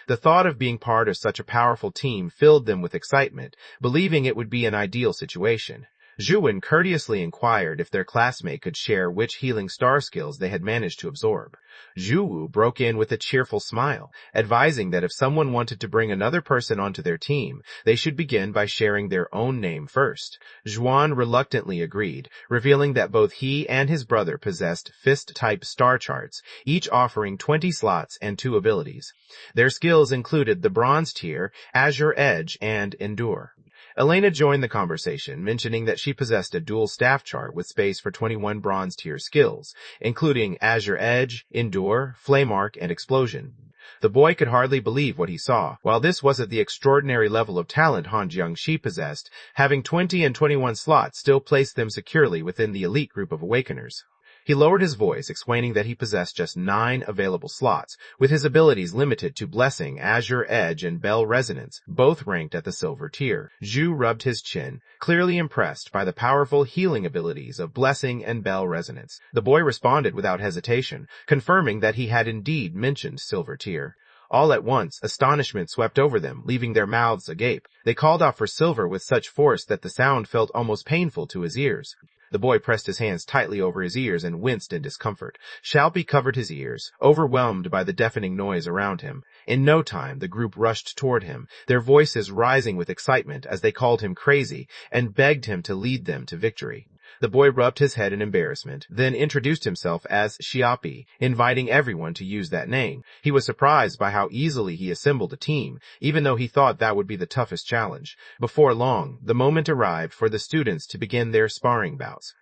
The thought of being part of such a powerful team filled them with excitement, believing it would be an ideal situation. Zhuwen courteously inquired if their classmate could share which healing star skills they had managed to absorb. Zhu Wu broke in with a cheerful smile, advising that if someone wanted to bring another person onto their team, they should begin by sharing their own name first. Zhuan reluctantly agreed, revealing that both he and his brother possessed fist-type star charts, each offering 20 slots and 2 abilities. Their skills included the Bronze Tier, Azure Edge, and Endure. Elena joined the conversation, mentioning that she possessed a dual staff chart with space for 21 bronze tier skills, including Azure Edge, Endure, Flame Arc, and Explosion. The boy could hardly believe what he saw. While this wasn't the extraordinary level of talent Han Jiangxi possessed, having 20 and 21 slots still placed them securely within the elite group of Awakeners. He lowered his voice, explaining that he possessed just 9 available slots, with his abilities limited to Blessing, Azure Edge, and Bell Resonance, both ranked at the silver tier. Zhu rubbed his chin, clearly impressed by the powerful healing abilities of Blessing and Bell Resonance. The boy responded without hesitation, confirming that he had indeed mentioned silver tier. All at once, astonishment swept over them, leaving their mouths agape. They called out for silver with such force that the sound felt almost painful to his ears. The boy pressed his hands tightly over his ears and winced in discomfort. Xiaopi covered his ears, overwhelmed by the deafening noise around him. In no time, the group rushed toward him, their voices rising with excitement as they called him crazy and begged him to lead them to victory. The boy rubbed his head in embarrassment, then introduced himself as Xiaopi, inviting everyone to use that name. He was surprised by how easily he assembled a team, even though he thought that would be the toughest challenge. Before long, the moment arrived for the students to begin their sparring bouts.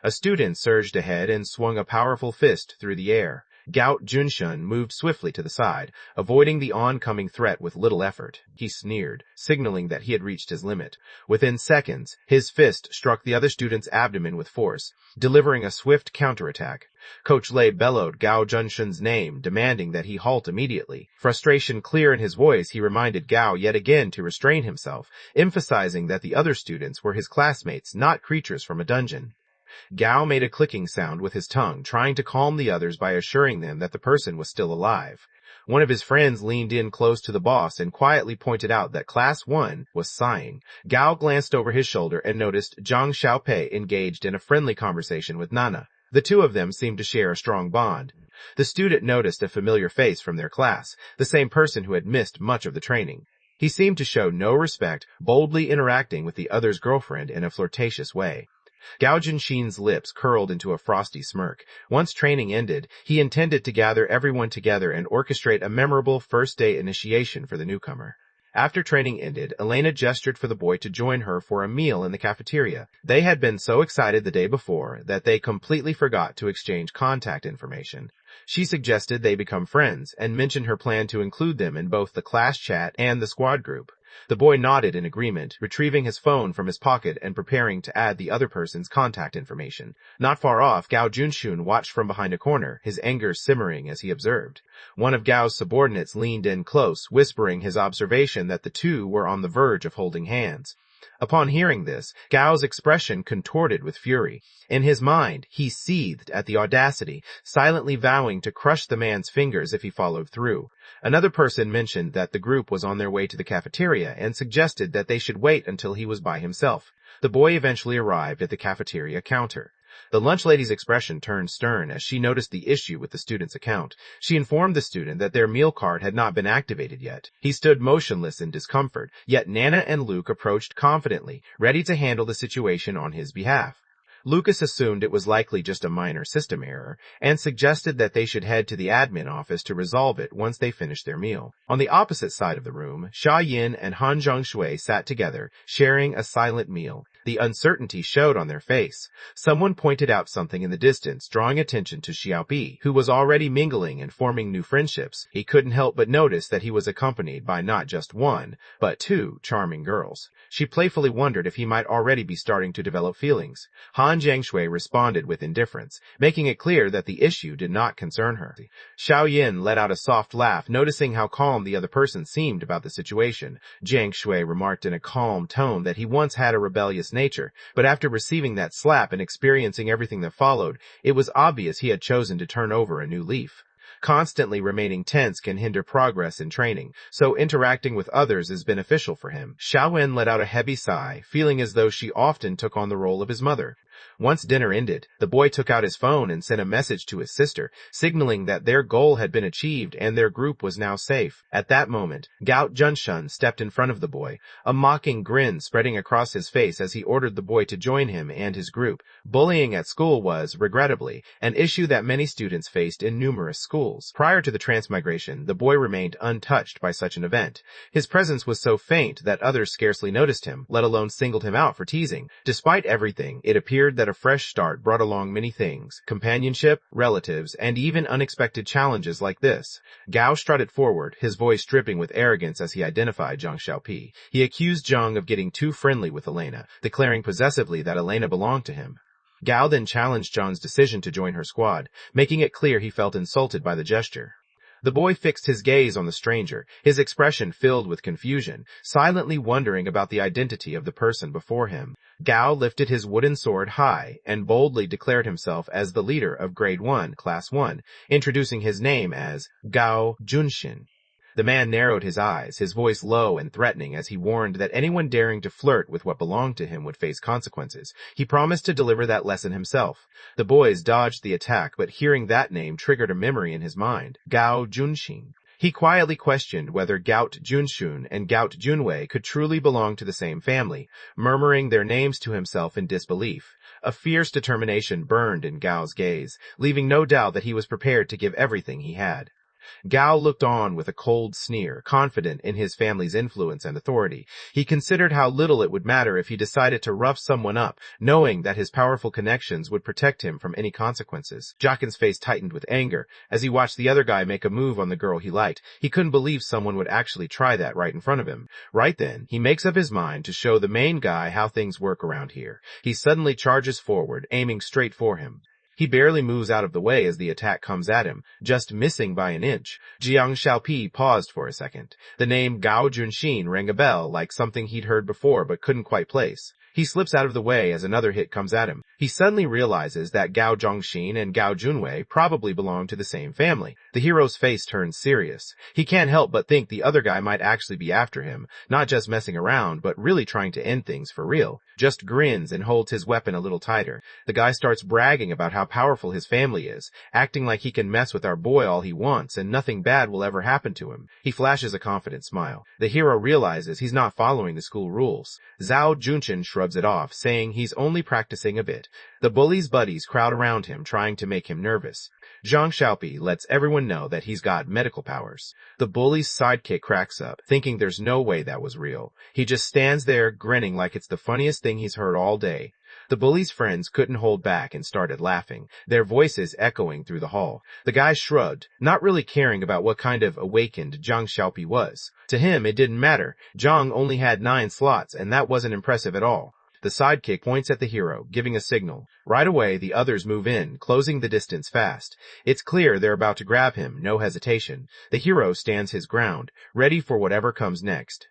A student surged ahead and swung a powerful fist through the air. Gout Junshun moved swiftly to the side, avoiding the oncoming threat with little effort. He sneered, signaling that he had reached his limit. Within seconds, his fist struck the other student's abdomen with force, delivering a swift counterattack. Coach Lei bellowed Gao Junshun's name, demanding that he halt immediately. Frustration clear in his voice, he reminded Gao yet again to restrain himself, emphasizing that the other students were his classmates, not creatures from a dungeon. Gao made a clicking sound with his tongue, trying to calm the others by assuring them that the person was still alive. One of his friends leaned in close to the boss and quietly pointed out that Class 1 was sighing. Gao glanced over his shoulder and noticed Zhang Xiaopei engaged in a friendly conversation with Nana. The two of them seemed to share a strong bond. The student noticed a familiar face from their class, the same person who had missed much of the training. He seemed to show no respect, boldly interacting with the other's girlfriend in a flirtatious way. Gao Junxin's lips curled into a frosty smirk. Once training ended, he intended to gather everyone together and orchestrate a memorable first-day initiation for the newcomer. After training ended, Elena gestured for the boy to join her for a meal in the cafeteria. They had been so excited the day before that they completely forgot to exchange contact information. She suggested they become friends and mentioned her plan to include them in both the class chat and the squad group. The boy nodded in agreement, retrieving his phone from his pocket and preparing to add the other person's contact information. Not far off, Gao Junxun watched from behind a corner, his anger simmering as he observed. One of Gao's subordinates leaned in close, whispering his observation that the two were on the verge of holding hands. Upon hearing this, Gao's expression contorted with fury. In his mind, he seethed at the audacity, silently vowing to crush the man's fingers if he followed through. Another person mentioned that the group was on their way to the cafeteria and suggested that they should wait until he was by himself. The boy eventually arrived at the cafeteria counter. The lunch lady's expression turned stern as she noticed the issue with the student's account. She informed the student that their meal card had not been activated yet. He stood motionless in discomfort, yet Nana and Luke approached confidently, ready to handle the situation on his behalf. Lucas assumed it was likely just a minor system error and suggested that they should head to the admin office to resolve it once they finished their meal. On the opposite side of the room, Xia Yin and Han Zhongshui sat together, sharing a silent meal. The uncertainty showed on their face. Someone pointed out something in the distance, drawing attention to Xiaobi, who was already mingling and forming new friendships. He couldn't help but notice that he was accompanied by not just one, but two charming girls. She playfully wondered if he might already be starting to develop feelings. Han Jiangshui responded with indifference, making it clear that the issue did not concern her. Xiao Yin let out a soft laugh, noticing how calm the other person seemed about the situation. Jiangshui remarked in a calm tone that he once had a rebellious nature, but after receiving that slap and experiencing everything that followed, it was obvious he had chosen to turn over a new leaf. Constantly remaining tense can hinder progress in training, so interacting with others is beneficial for him. Xiao Wen let out a heavy sigh, feeling as though she often took on the role of his mother. Once dinner ended, the boy took out his phone and sent a message to his sister, signaling that their goal had been achieved and their group was now safe. At that moment, Gao Junshun stepped in front of the boy, a mocking grin spreading across his face as he ordered the boy to join him and his group. Bullying at school was, regrettably, an issue that many students faced in numerous schools. Prior to the transmigration, the boy remained untouched by such an event. His presence was so faint that others scarcely noticed him, let alone singled him out for teasing. Despite everything, it appeared that a fresh start brought along many things: companionship, relatives, and even unexpected challenges like this. Gao strutted forward, his voice dripping with arrogance as he identified Zhang Xiaopi. He accused Zhang of getting too friendly with Elena, declaring possessively that Elena belonged to him. Gao then challenged Zhang's decision to join her squad, making it clear he felt insulted by the gesture. The boy fixed his gaze on the stranger, his expression filled with confusion, silently wondering about the identity of the person before him. Gao lifted his wooden sword high and boldly declared himself as the leader of Grade 1, Class 1, introducing his name as Gao Junxin. The man narrowed his eyes, his voice low and threatening as he warned that anyone daring to flirt with what belonged to him would face consequences. He promised to deliver that lesson himself. The boys dodged the attack, but hearing that name triggered a memory in his mind: Gao Junxin. He quietly questioned whether Gout Junshun and Gout Junwei could truly belong to the same family, murmuring their names to himself in disbelief. A fierce determination burned in Gao's gaze, leaving no doubt that he was prepared to give everything he had. Gao looked on with a cold sneer, confident in his family's influence and authority. He considered how little it would matter if he decided to rough someone up, knowing that his powerful connections would protect him from any consequences. Jockin's face tightened with anger as he watched the other guy make a move on the girl he liked. He couldn't believe someone would actually try that right in front of him. Right then, he makes up his mind to show the main guy how things work around here. He suddenly charges forward, aiming straight for him. He barely moves out of the way as the attack comes at him, just missing by an inch. Jiang Xiaopi paused for a second. The name Gao Junxin rang a bell like something he'd heard before but couldn't quite place. He slips out of the way as another hit comes at him. He suddenly realizes that Gao Zhongxin and Gao Junwei probably belong to the same family. The hero's face turns serious. He can't help but think the other guy might actually be after him, not just messing around, but really trying to end things for real. Just grins and holds his weapon a little tighter. The guy starts bragging about how powerful his family is, acting like he can mess with our boy all he wants and nothing bad will ever happen to him. He flashes a confident smile. The hero realizes he's not following the school rules. Zhao Junchen shrugs it off, saying he's only practicing a bit. The bully's buddies crowd around him, trying to make him nervous. Zhang Xiaopi lets everyone know that he's got medical powers. The bully's sidekick cracks up, thinking there's no way that was real. He just stands there, grinning like it's the funniest thing he's heard all day. The bully's friends couldn't hold back and started laughing, their voices echoing through the hall. The guy shrugged, not really caring about what kind of awakened Zhang Xiaopi was. To him, it didn't matter. Zhang only had 9 slots, and that wasn't impressive at all. The sidekick points at the hero, giving a signal. Right away, the others move in, closing the distance fast. It's clear they're about to grab him, no hesitation. The hero stands his ground, ready for whatever comes next.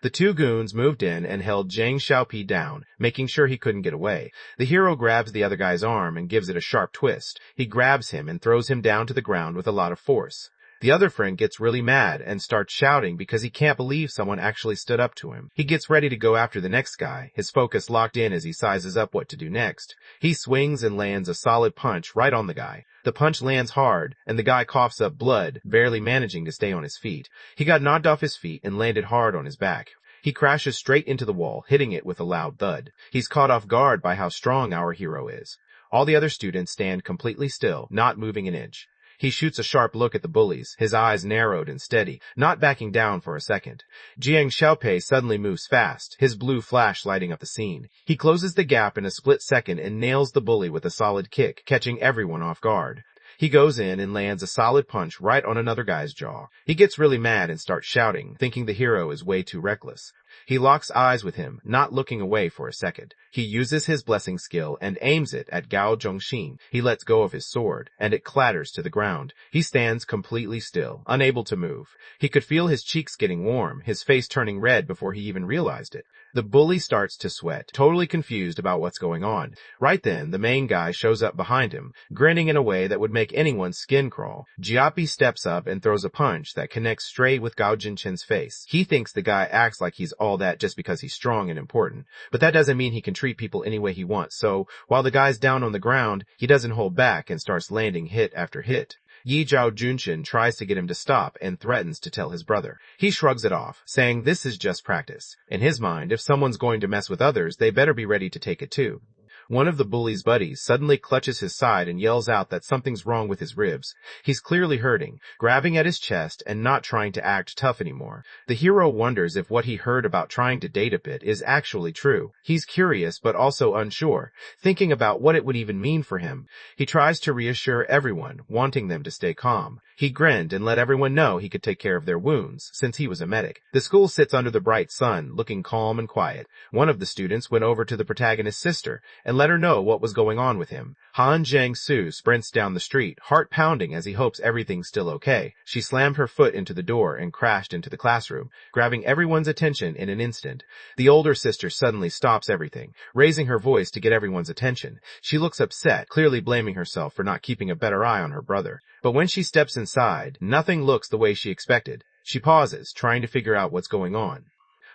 The 2 goons moved in and held Zhang Xiaopi down, making sure he couldn't get away. The hero grabs the other guy's arm and gives it a sharp twist. He grabs him and throws him down to the ground with a lot of force. The other friend gets really mad and starts shouting because he can't believe someone actually stood up to him. He gets ready to go after the next guy, his focus locked in as he sizes up what to do next. He swings and lands a solid punch right on the guy. The punch lands hard, and the guy coughs up blood, barely managing to stay on his feet. He got knocked off his feet and landed hard on his back. He crashes straight into the wall, hitting it with a loud thud. He's caught off guard by how strong our hero is. All the other students stand completely still, not moving an inch. He shoots a sharp look at the bullies, his eyes narrowed and steady, not backing down for a second. Jiang Xiaopei suddenly moves fast, his blue flash lighting up the scene. He closes the gap in a split second and nails the bully with a solid kick, catching everyone off guard. He goes in and lands a solid punch right on another guy's jaw. He gets really mad and starts shouting, thinking the hero is way too reckless. He locks eyes with him, not looking away for a second. He uses his blessing skill and aims it at Gao Zhongxin. He lets go of his sword, and it clatters to the ground. He stands completely still, unable to move. He could feel his cheeks getting warm, his face turning red before he even realized it. The bully starts to sweat, totally confused about what's going on. Right then, the main guy shows up behind him, grinning in a way that would make anyone's skin crawl. Jiapi steps up and throws a punch that connects straight with Gao Jinchen's face. He thinks the guy acts like he's all that just because he's strong and important. But that doesn't mean he can treat people any way he wants, so while the guy's down on the ground, he doesn't hold back and starts landing hit after hit. Yi Zhao Junshin tries to get him to stop and threatens to tell his brother. He shrugs it off, saying this is just practice. In his mind, if someone's going to mess with others, they better be ready to take it too. One of the bully's buddies suddenly clutches his side and yells out that something's wrong with his ribs. He's clearly hurting, grabbing at his chest and not trying to act tough anymore. The hero wonders if what he heard about trying to date a bit is actually true. He's curious but also unsure, thinking about what it would even mean for him. He tries to reassure everyone, wanting them to stay calm. He grinned and let everyone know he could take care of their wounds, since he was a medic. The school sits under the bright sun, looking calm and quiet. One of the students went over to the protagonist's sister and let her know what was going on with him. Han Jiangsu sprints down the street, heart pounding as he hopes everything's still okay. She slammed her foot into the door and crashed into the classroom, grabbing everyone's attention in an instant. The older sister suddenly stops everything, raising her voice to get everyone's attention. She looks upset, clearly blaming herself for not keeping a better eye on her brother. But when she steps inside, nothing looks the way she expected. She pauses, trying to figure out what's going on.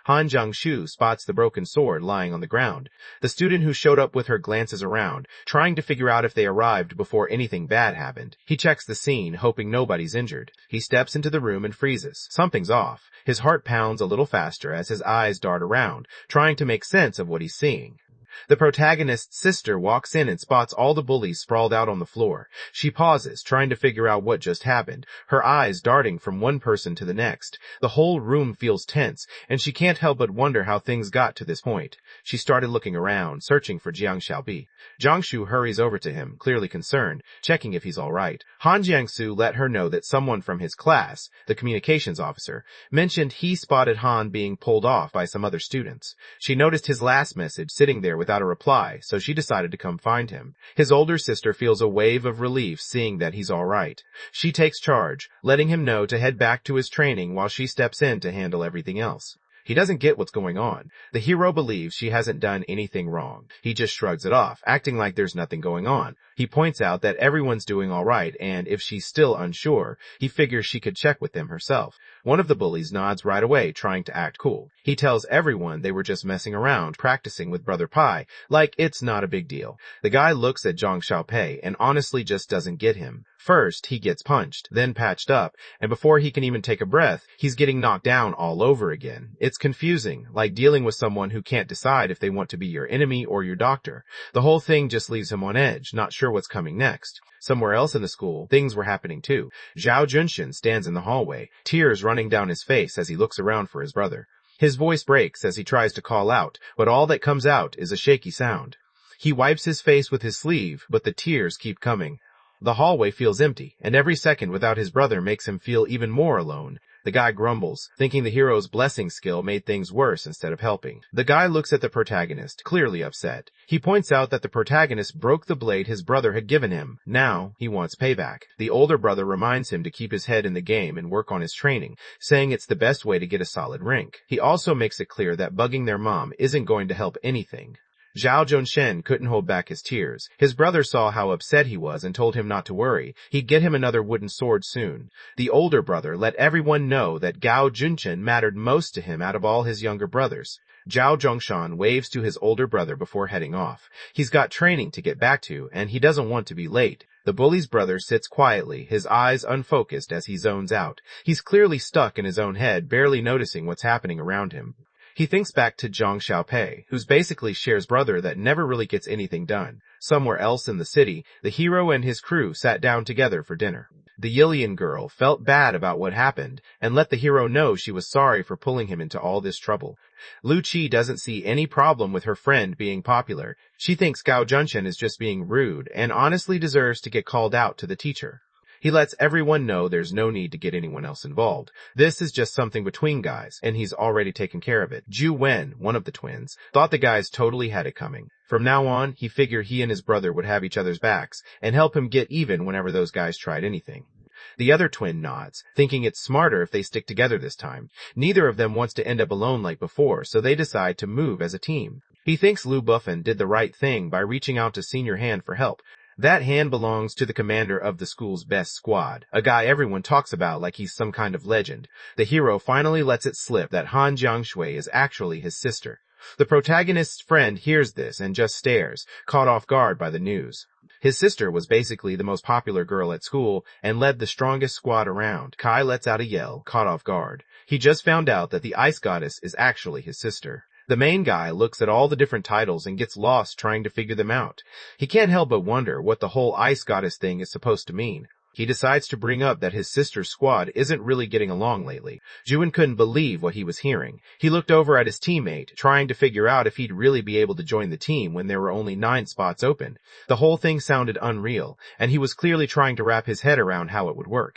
Han Jiangshu spots the broken sword lying on the ground. The student who showed up with her glances around, trying to figure out if they arrived before anything bad happened. He checks the scene, hoping nobody's injured. He steps into the room and freezes. Something's off. His heart pounds a little faster as his eyes dart around, trying to make sense of what he's seeing. The protagonist's sister walks in and spots all the bullies sprawled out on the floor. She pauses, trying to figure out what just happened, her eyes darting from one person to the next. The whole room feels tense, and she can't help but wonder how things got to this point. She started looking around, searching for Jiang Xiaobi. Jiangshu hurries over to him, clearly concerned, checking if he's all right. Han Jiangsu let her know that someone from his class, the communications officer, mentioned he spotted Han being pulled off by some other students. She noticed his last message sitting there without a reply, so she decided to come find him. His older sister feels a wave of relief seeing that he's all right. She takes charge, letting him know to head back to his training while she steps in to handle everything else. He doesn't get what's going on. The hero believes she hasn't done anything wrong. He just shrugs it off, acting like there's nothing going on. He points out that everyone's doing all right, and if she's still unsure, he figures she could check with them herself. One of the bullies nods right away, trying to act cool. He tells everyone they were just messing around, practicing with Brother Pai, like it's not a big deal. The guy looks at Zhang Xiaopei and honestly just doesn't get him. First, he gets punched, then patched up, and before he can even take a breath, he's getting knocked down all over again. It's confusing, like dealing with someone who can't decide if they want to be your enemy or your doctor. The whole thing just leaves him on edge, not sure what's coming next. Somewhere else in the school, things were happening too. Zhao Junshin stands in the hallway, tears running down his face as he looks around for his brother. His voice breaks as he tries to call out, but all that comes out is a shaky sound. He wipes his face with his sleeve, but the tears keep coming. The hallway feels empty, and every second without his brother makes him feel even more alone. The guy grumbles, thinking the hero's blessing skill made things worse instead of helping. The guy looks at the protagonist, clearly upset. He points out that the protagonist broke the blade his brother had given him. Now, he wants payback. The older brother reminds him to keep his head in the game and work on his training, saying it's the best way to get a solid rank. He also makes it clear that bugging their mom isn't going to help anything. Zhao Junshen couldn't hold back his tears. His brother saw how upset he was and told him not to worry. He'd get him another wooden sword soon. The older brother let everyone know that Gao Junchen mattered most to him out of all his younger brothers. Zhao Zhongshan waves to his older brother before heading off. He's got training to get back to, and he doesn't want to be late. The bully's brother sits quietly, his eyes unfocused as he zones out. He's clearly stuck in his own head, barely noticing what's happening around him. He thinks back to Zhang Xiaopei, who's basically Cher's brother that never really gets anything done. Somewhere else in the city, the hero and his crew sat down together for dinner. The Yilian girl felt bad about what happened and let the hero know she was sorry for pulling him into all this trouble. Lu Qi doesn't see any problem with her friend being popular. She thinks Gao Junshen is just being rude and honestly deserves to get called out to the teacher. He lets everyone know there's no need to get anyone else involved. This is just something between guys, and he's already taken care of it. Ju Wen, one of the twins, thought the guys totally had it coming. From now on, he figured he and his brother would have each other's backs and help him get even whenever those guys tried anything. The other twin nods, thinking it's smarter if they stick together this time. Neither of them wants to end up alone like before, so they decide to move as a team. He thinks Lu Buffin did the right thing by reaching out to Senior Han for help. That hand belongs to the commander of the school's best squad, a guy everyone talks about like he's some kind of legend. The hero finally lets it slip that Han Jiangshui is actually his sister. The protagonist's friend hears this and just stares, caught off guard by the news. His sister was basically the most popular girl at school and led the strongest squad around. Kai lets out a yell, caught off guard. He just found out that the ice goddess is actually his sister. The main guy looks at all the different titles and gets lost trying to figure them out. He can't help but wonder what the whole ice goddess thing is supposed to mean. He decides to bring up that his sister's squad isn't really getting along lately. Juin couldn't believe what he was hearing. He looked over at his teammate, trying to figure out if he'd really be able to join the team when there were only 9 spots open. The whole thing sounded unreal, and he was clearly trying to wrap his head around how it would work.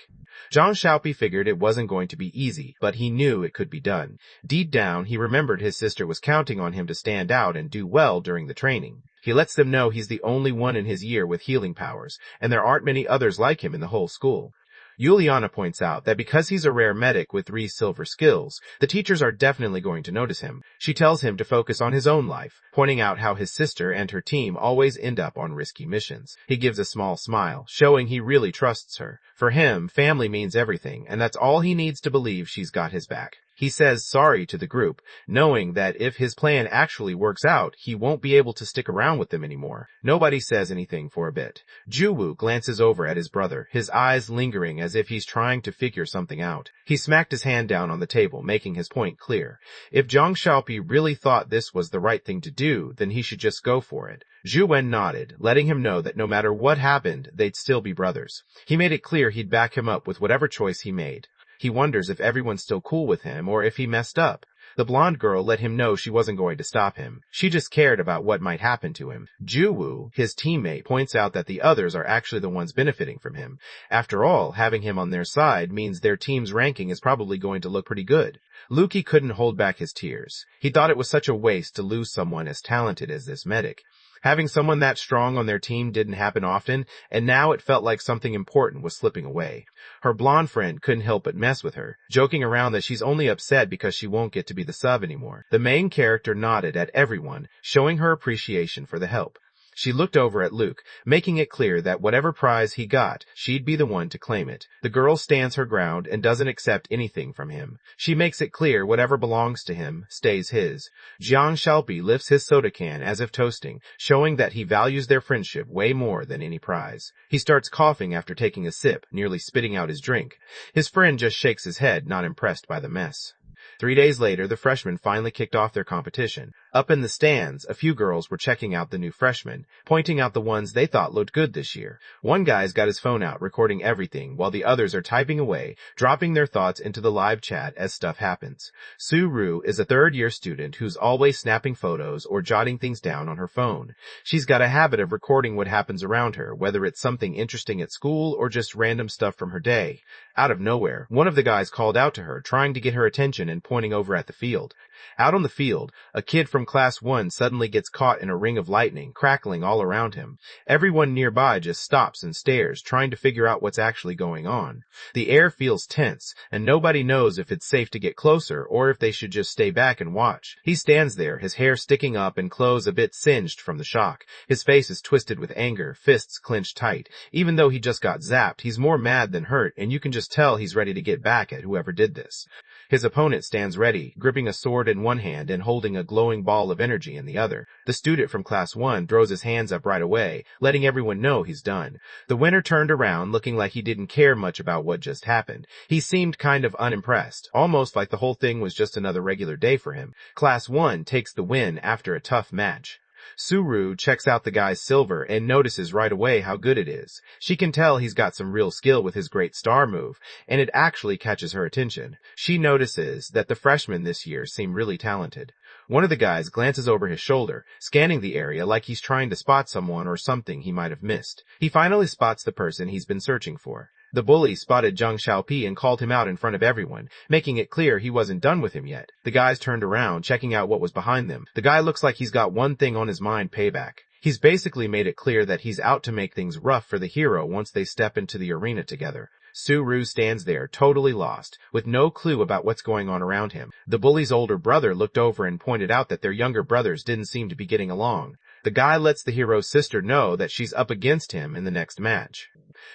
Zhang Xiaopi figured it wasn't going to be easy, but he knew it could be done. Deep down, he remembered his sister was counting on him to stand out and do well during the training. He lets them know he's the only one in his year with healing powers, and there aren't many others like him in the whole school. Juliana points out that because he's a rare medic with 3 silver skills, the teachers are definitely going to notice him. She tells him to focus on his own life, pointing out how his sister and her team always end up on risky missions. He gives a small smile, showing he really trusts her. For him, family means everything, and that's all he needs to believe she's got his back. He says sorry to the group, knowing that if his plan actually works out, he won't be able to stick around with them anymore. Nobody says anything for a bit. Juwu glances over at his brother, his eyes lingering as if he's trying to figure something out. He smacked his hand down on the table, making his point clear. If Zhang Xiaopi really thought this was the right thing to do, then he should just go for it. Zhu Wen nodded, letting him know that no matter what happened, they'd still be brothers. He made it clear he'd back him up with whatever choice he made. He wonders if everyone's still cool with him or if he messed up. The blonde girl let him know she wasn't going to stop him. She just cared about what might happen to him. Juwu, his teammate, points out that the others are actually the ones benefiting from him. After all, having him on their side means their team's ranking is probably going to look pretty good. Luki couldn't hold back his tears. He thought it was such a waste to lose someone as talented as this medic. Having someone that strong on their team didn't happen often, and now it felt like something important was slipping away. Her blonde friend couldn't help but mess with her, joking around that she's only upset because she won't get to be the sub anymore. The main character nodded at everyone, showing her appreciation for the help. She looked over at Luke, making it clear that whatever prize he got, she'd be the one to claim it. The girl stands her ground and doesn't accept anything from him. She makes it clear whatever belongs to him stays his. Jiang Xiaopi lifts his soda can as if toasting, showing that he values their friendship way more than any prize. He starts coughing after taking a sip, nearly spitting out his drink. His friend just shakes his head, not impressed by the mess. 3 days later, the freshmen finally kicked off their competition. Up in the stands, a few girls were checking out the new freshmen, pointing out the ones they thought looked good this year. One guy's got his phone out, recording everything, while the others are typing away, dropping their thoughts into the live chat as stuff happens. Su-Ru is a third-year student who's always snapping photos or jotting things down on her phone. She's got a habit of recording what happens around her, whether it's something interesting at school or just random stuff from her day. Out of nowhere, one of the guys called out to her, trying to get her attention and pointing over at the field. Out on the field, a kid from Class 1 suddenly gets caught in a ring of lightning, crackling all around him. Everyone nearby just stops and stares, trying to figure out what's actually going on. The air feels tense, and nobody knows if it's safe to get closer or if they should just stay back and watch. He stands there, his hair sticking up and clothes a bit singed from the shock. His face is twisted with anger, fists clenched tight. Even though he just got zapped, he's more mad than hurt, and you can just tell he's ready to get back at whoever did this. His opponent stands ready, gripping a sword in one hand and holding a glowing ball of energy in the other. The student from Class 1 throws his hands up right away, letting everyone know he's done. The winner turned around, looking like he didn't care much about what just happened. He seemed kind of unimpressed, almost like the whole thing was just another regular day for him. Class 1 takes the win after a tough match. Su-Ru checks out the guy's silver and notices right away how good it is. She can tell he's got some real skill with his great star move, and it actually catches her attention. She notices that the freshmen this year seem really talented. One of the guys glances over his shoulder, scanning the area like he's trying to spot someone or something he might have missed. He finally spots the person he's been searching for. The bully spotted Jiang Xiaopi and called him out in front of everyone, making it clear he wasn't done with him yet. The guys turned around, checking out what was behind them. The guy looks like he's got one thing on his mind: payback. He's basically made it clear that he's out to make things rough for the hero once they step into the arena together. Su-Ru stands there, totally lost, with no clue about what's going on around him. The bully's older brother looked over and pointed out that their younger brothers didn't seem to be getting along. The guy lets the hero's sister know that she's up against him in the next match.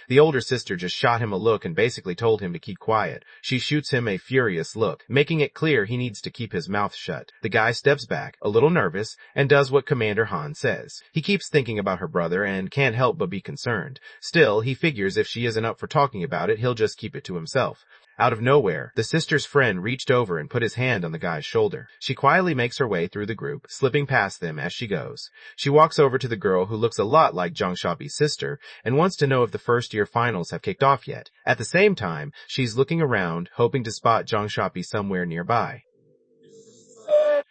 The older sister just shot him a look and basically told him to keep quiet. She shoots him a furious look, making it clear he needs to keep his mouth shut. The guy steps back, a little nervous, and does what Commander Han says. He keeps thinking about her brother and can't help but be concerned. Still, he figures if she isn't up for talking about it, he'll just keep it to himself. Out of nowhere, the sister's friend reached over and put his hand on the guy's shoulder. She quietly makes her way through the group, slipping past them as she goes. She walks over to the girl who looks a lot like Jiang Xiaopi's sister and wants to know if the first-year finals have kicked off yet. At the same time, she's looking around, hoping to spot Jiang Xiaopi somewhere nearby.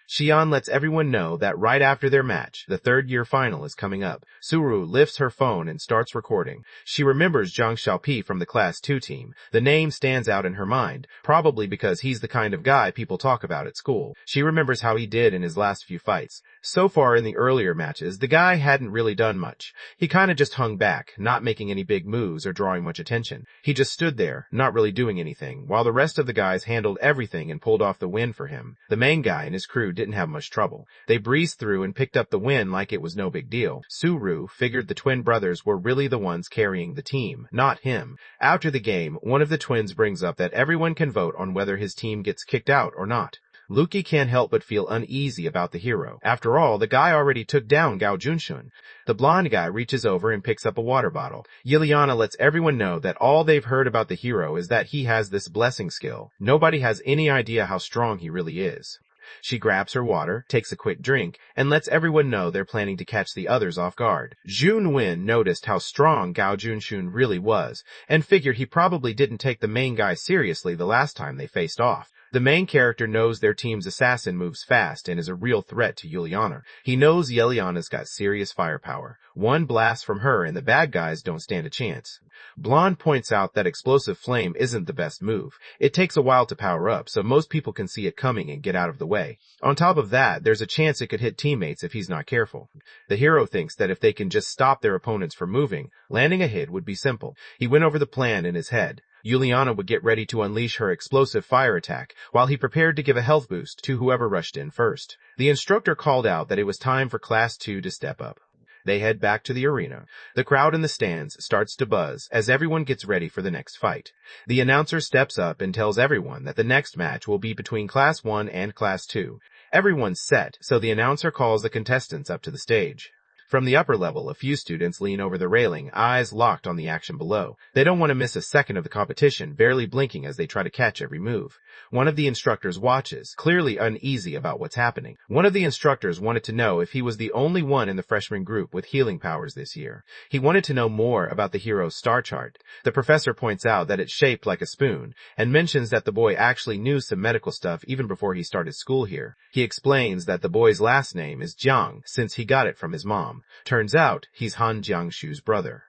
Xian lets everyone know that right after their match, the third-year final is coming up. Su-Ru lifts her phone and starts recording. She remembers Jiang Xiaopi from the Class 2 team. The name stands out in her mind, probably because he's the kind of guy people talk about at school. She remembers how he did in his last few fights. So far in the earlier matches, the guy hadn't really done much. He kinda just hung back, not making any big moves or drawing much attention. He just stood there, not really doing anything, while the rest of the guys handled everything and pulled off the win for him. The main guy and his crew didn't have much trouble. They breezed through and picked up the win like it was no big deal. Su-Ru figured the twin brothers were really the ones carrying the team, not him. After the game, one of the twins brings up that everyone can vote on whether his team gets kicked out or not. Luki can't help but feel uneasy about the hero. After all, the guy already took down Gao Junshun. The blonde guy reaches over and picks up a water bottle. Liliana lets everyone know that all they've heard about the hero is that he has this blessing skill. Nobody has any idea how strong he really is. She grabs her water, takes a quick drink, and lets everyone know they're planning to catch the others off guard. Jun Wen noticed how strong Gao Junshun really was, and figured he probably didn't take the main guy seriously the last time they faced off. The main character knows their team's assassin moves fast and is a real threat to Juliana. He knows Yeliana's got serious firepower. One blast from her and the bad guys don't stand a chance. Blonde points out that explosive flame isn't the best move. It takes a while to power up, so most people can see it coming and get out of the way. On top of that, there's a chance it could hit teammates if he's not careful. The hero thinks that if they can just stop their opponents from moving, landing a hit would be simple. He went over the plan in his head. Juliana would get ready to unleash her explosive fire attack, while he prepared to give a health boost to whoever rushed in first. The instructor called out that it was time for Class 2 to step up. They head back to the arena. The crowd in the stands starts to buzz as everyone gets ready for the next fight. The announcer steps up and tells everyone that the next match will be between Class 1 and Class 2. Everyone's set, so the announcer calls the contestants up to the stage. From the upper level, a few students lean over the railing, eyes locked on the action below. They don't want to miss a second of the competition, barely blinking as they try to catch every move. One of the instructors watches, clearly uneasy about what's happening. One of the instructors wanted to know if he was the only one in the freshman group with healing powers this year. He wanted to know more about the hero's star chart. The professor points out that it's shaped like a spoon, and mentions that the boy actually knew some medical stuff even before he started school here. He explains that the boy's last name is Jiang, since he got it from his mom. Turns out, he's Han Jiangshu's brother.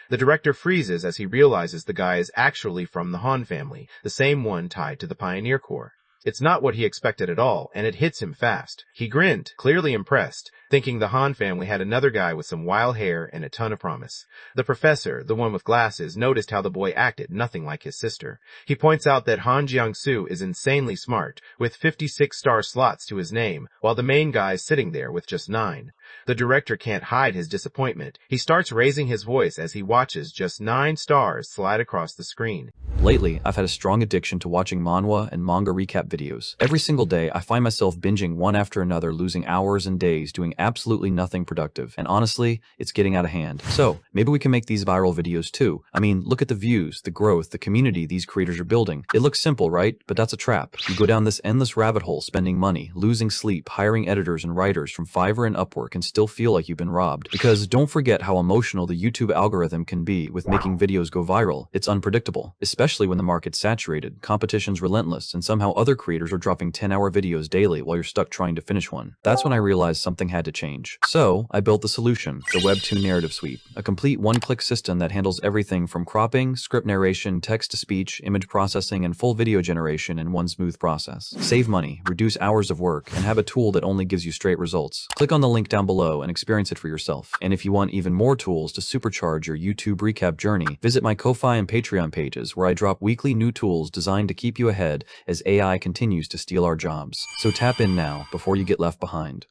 The director freezes as he realizes the guy is actually from the Han family, the same one tied to the Pioneer Corps. It's not what he expected at all, and it hits him fast. He grinned, clearly impressed, thinking the Han family had another guy with some wild hair and a ton of promise. The professor, the one with glasses, noticed how the boy acted nothing like his sister. He points out that Han Jiangsu is insanely smart, with 56 star slots to his name, while the main guy's sitting there with just 9. The director can't hide his disappointment. He starts raising his voice as he watches just 9 stars slide across the screen. Lately, I've had a strong addiction to watching manhwa and manga recap videos. Every single day, I find myself binging one after another, losing hours and days doing absolutely nothing productive. And honestly, it's getting out of hand. So, maybe we can make these viral videos too. I mean, look at the views, the growth, the community these creators are building. It looks simple, right? But that's a trap. You go down this endless rabbit hole, spending money, losing sleep, hiring editors and writers from Fiverr and Upwork, and still feel like you've been robbed. Because don't forget how emotional the YouTube algorithm can be with making videos go viral. It's unpredictable, especially when the market's saturated, competition's relentless, and somehow other creators are dropping 10-hour videos daily while you're stuck trying to finish one. That's when I realized something had to change. So, I built the solution, the Webtoon Narrative Suite, a complete one-click system that handles everything from cropping, script narration, text-to-speech, image processing, and full video generation in one smooth process. Save money, reduce hours of work, and have a tool that only gives you straight results. Click on the link down below and experience it for yourself. And if you want even more tools to supercharge your YouTube recap journey, visit my Ko-Fi and Patreon pages where I drop weekly new tools designed to keep you ahead as AI continues to steal our jobs. So tap in now before you get left behind.